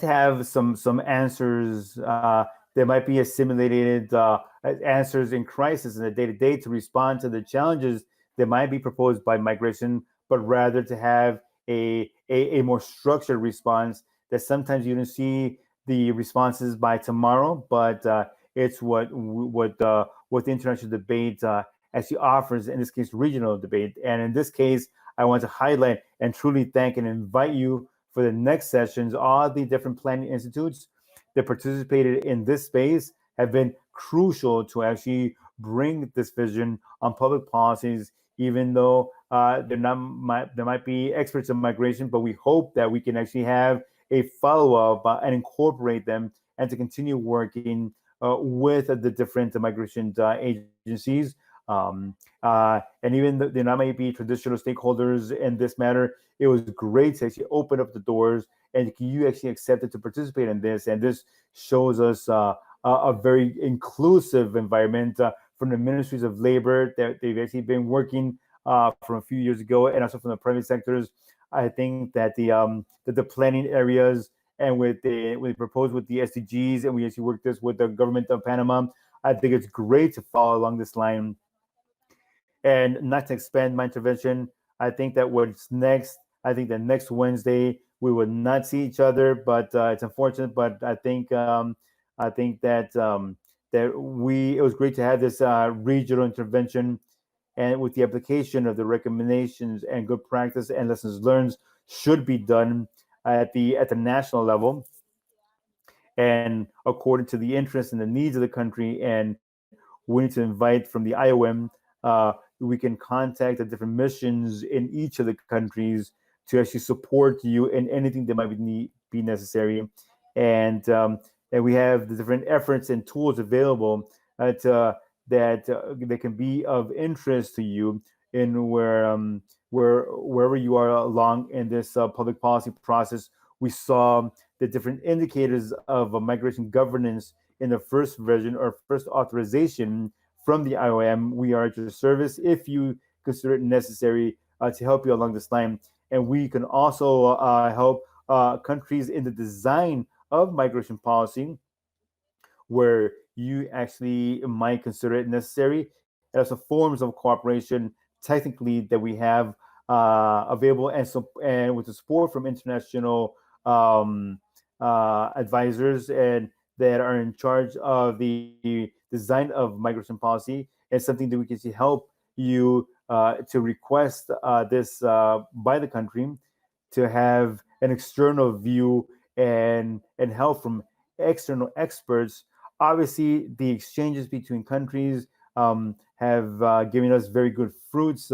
have some answers that might be assimilated answers in crisis in the day-to-day to respond to the challenges that might be proposed by migration, but rather to have a more structured response that sometimes you don't see the responses by tomorrow, but it's what the international debate actually offers, in this case, regional debate. And in this case, I want to highlight and truly thank and invite you for the next sessions. All the different planning institutes that participated in this space have been crucial to actually bring this vision on public policies, even though there might be experts in migration, but we hope that we can actually have a follow-up and incorporate them, and to continue working with the different migration agencies. And even though there not may be traditional stakeholders in this matter, it was great to actually open up the doors and you actually accepted to participate in this. And this shows us a very inclusive environment from the ministries of labor that they've actually been working from a few years ago, and also from the private sectors. I think that the planning areas and with the we proposed with the SDGs, and we actually worked this with the government of Panama. I think it's great to follow along this line. And not to expand my intervention, I think that what's next, I think that next Wednesday we will not see each other, but it's unfortunate. But I think that it was great to have this regional intervention, and with the application of the recommendations and good practice and lessons learned should be done at the national level and according to the interests and the needs of the country. And we need to invite from the IOM. We can contact the different missions in each of the countries to actually support you in anything that might be necessary. And and we have the different efforts and tools available that can be of interest to you in wherever you are along in this public policy process. We saw the different indicators of migration governance in the first version or first authorization from the IOM. We are at your service if you consider it necessary to help you along this line. And we can also help countries in the design of migration policy where you actually might consider it necessary. And also forms of cooperation technically that we have available, and so and with the support from international advisors and that are in charge of the design of migration policy, and something that we can see help you to request this by the country to have an external view and help from external experts. Obviously, the exchanges between countries have given us very good fruits,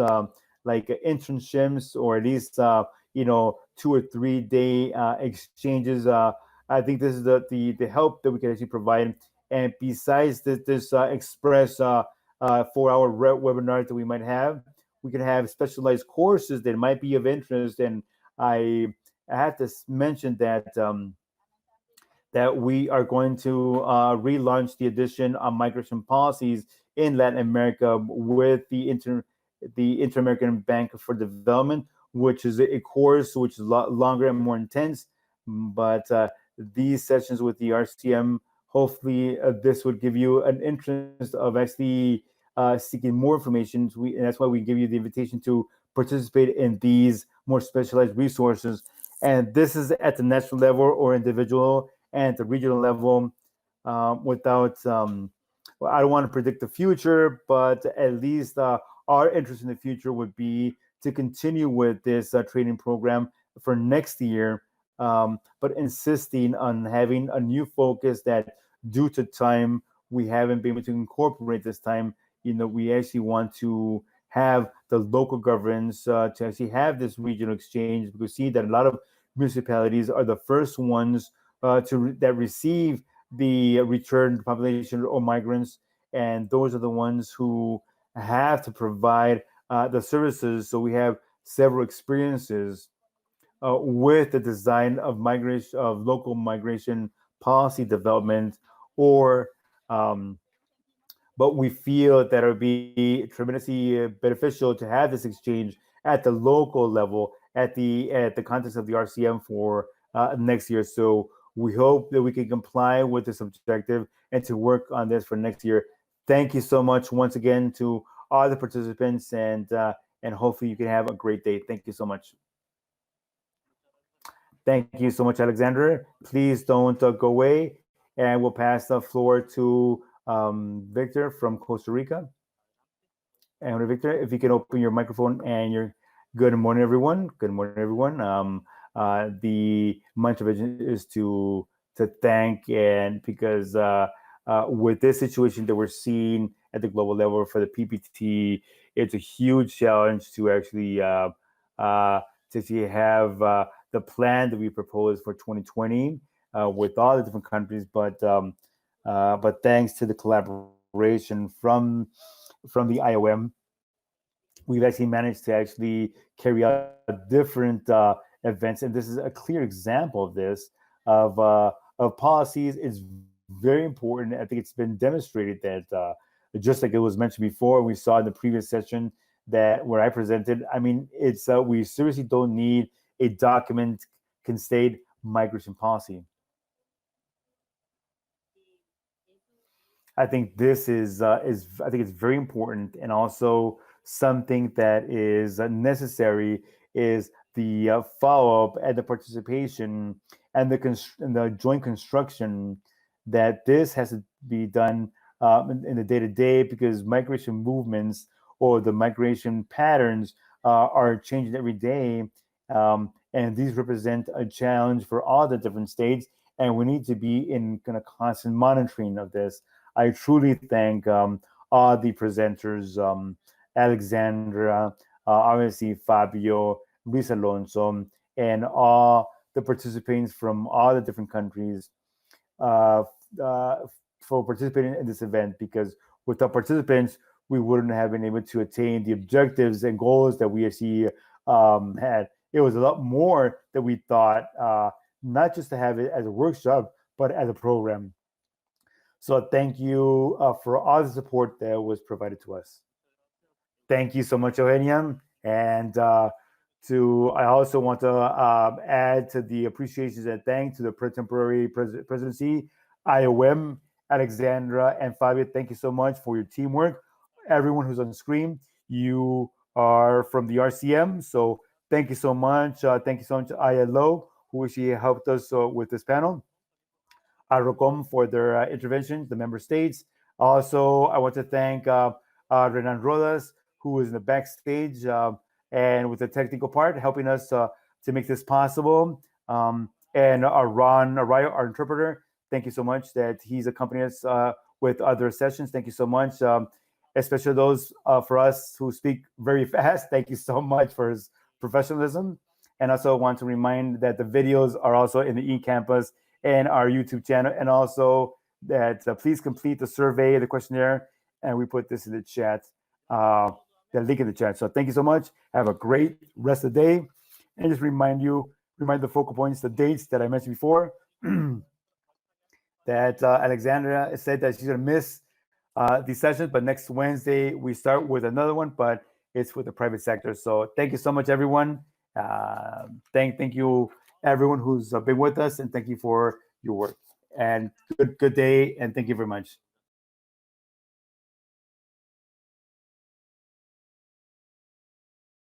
like internships or at least 2 or 3 day exchanges. I think this is the help that we can actually provide. And besides this express 4 hour webinar that we might have, we can have specialized courses that might be of interest. And I have to mention that we are going to relaunch the edition on migration policies in Latin America with the Inter-American Bank for Development, which is a course which is a lot longer and more intense. But these sessions with the RCM, hopefully this would give you an interest of actually seeking more information. And that's why we give you the invitation to participate in these more specialized resources. And this is at the national level or individual and the regional level. Well, I don't want to predict the future, but at least our interest in the future would be to continue with this training program for next year, but insisting on having a new focus that due to time, we haven't been able to incorporate this time. We actually want to have the local governments to actually have this regional exchange, because we see that a lot of municipalities are the first ones that receive the returned population or migrants, and those are the ones who have to provide the services. So we have several experiences with the design of migration, of local migration policy development, or but we feel that it would be tremendously beneficial to have this exchange at the local level, at the context of the RCM for next year. So we hope that we can comply with this objective and to work on this for next year. Thank you so much once again to all the participants, and hopefully you can have a great day. Thank you so much. Thank you so much, Alexander. Please don't go away, and we'll pass the floor to Victor from Costa Rica. And Victor, if you can open your microphone and your good morning, everyone. Good morning, everyone. My intervention is to thank, and because with this situation that we're seeing at the global level for the PPT, it's a huge challenge to actually have the plan that we proposed for 2020 with all the different countries. But but thanks to the collaboration from the IOM, we've actually managed to actually carry out different events, and this is a clear example of this of policies. It's very important. I think it's been demonstrated that just like it was mentioned before, we saw in the previous session that where I presented. I mean, it's we seriously don't need a document can state migration policy. I think this is I think it's very important, and also something that is necessary is the follow up and the participation and and the joint construction that this has to be done in the day to day, because migration movements or the migration patterns are changing every day, and these represent a challenge for all the different states, and we need to be in kind of constant monitoring of this. I truly thank all the presenters, Alexandra, obviously Fabio, Luis Alonso, and all the participants from all the different countries uh, uh, for participating in this event, because without participants, we wouldn't have been able to attain the objectives and goals that we actually had. It was a lot more that we thought, not just to have it as a workshop, but as a program. So thank you for all the support that was provided to us. Thank you so much, Eugenia. And I also want to add to the appreciations and thanks to the temporary presidency, IOM, Alexandra, and Fabio. Thank you so much for your teamwork. Everyone who's on screen, you are from the RCM. So thank you so much. Thank you so much, ILO, who actually helped us with this panel. ROCOM for their interventions, the member states. Also, I want to thank Renan Rodas, who is in the backstage and with the technical part, helping us to make this possible. And Ron Arroyo, our interpreter, thank you so much that he's accompanying us with other sessions. Thank you so much, especially those for us who speak very fast. Thank you so much for his professionalism. And also want to remind that the videos are also in the eCampus and our YouTube channel, and also that please complete the survey, the questionnaire, and we put this in the chat, the link in the chat. So thank you so much. Have a great rest of the day, and just remind the focal points, the dates that I mentioned before. That Alexandra said that she's gonna miss these sessions, but next Wednesday we start with another one, but it's with the private sector. So thank you so much, everyone. Thank you, everyone who's been with us, and thank you for your work. And good day, and thank you very much.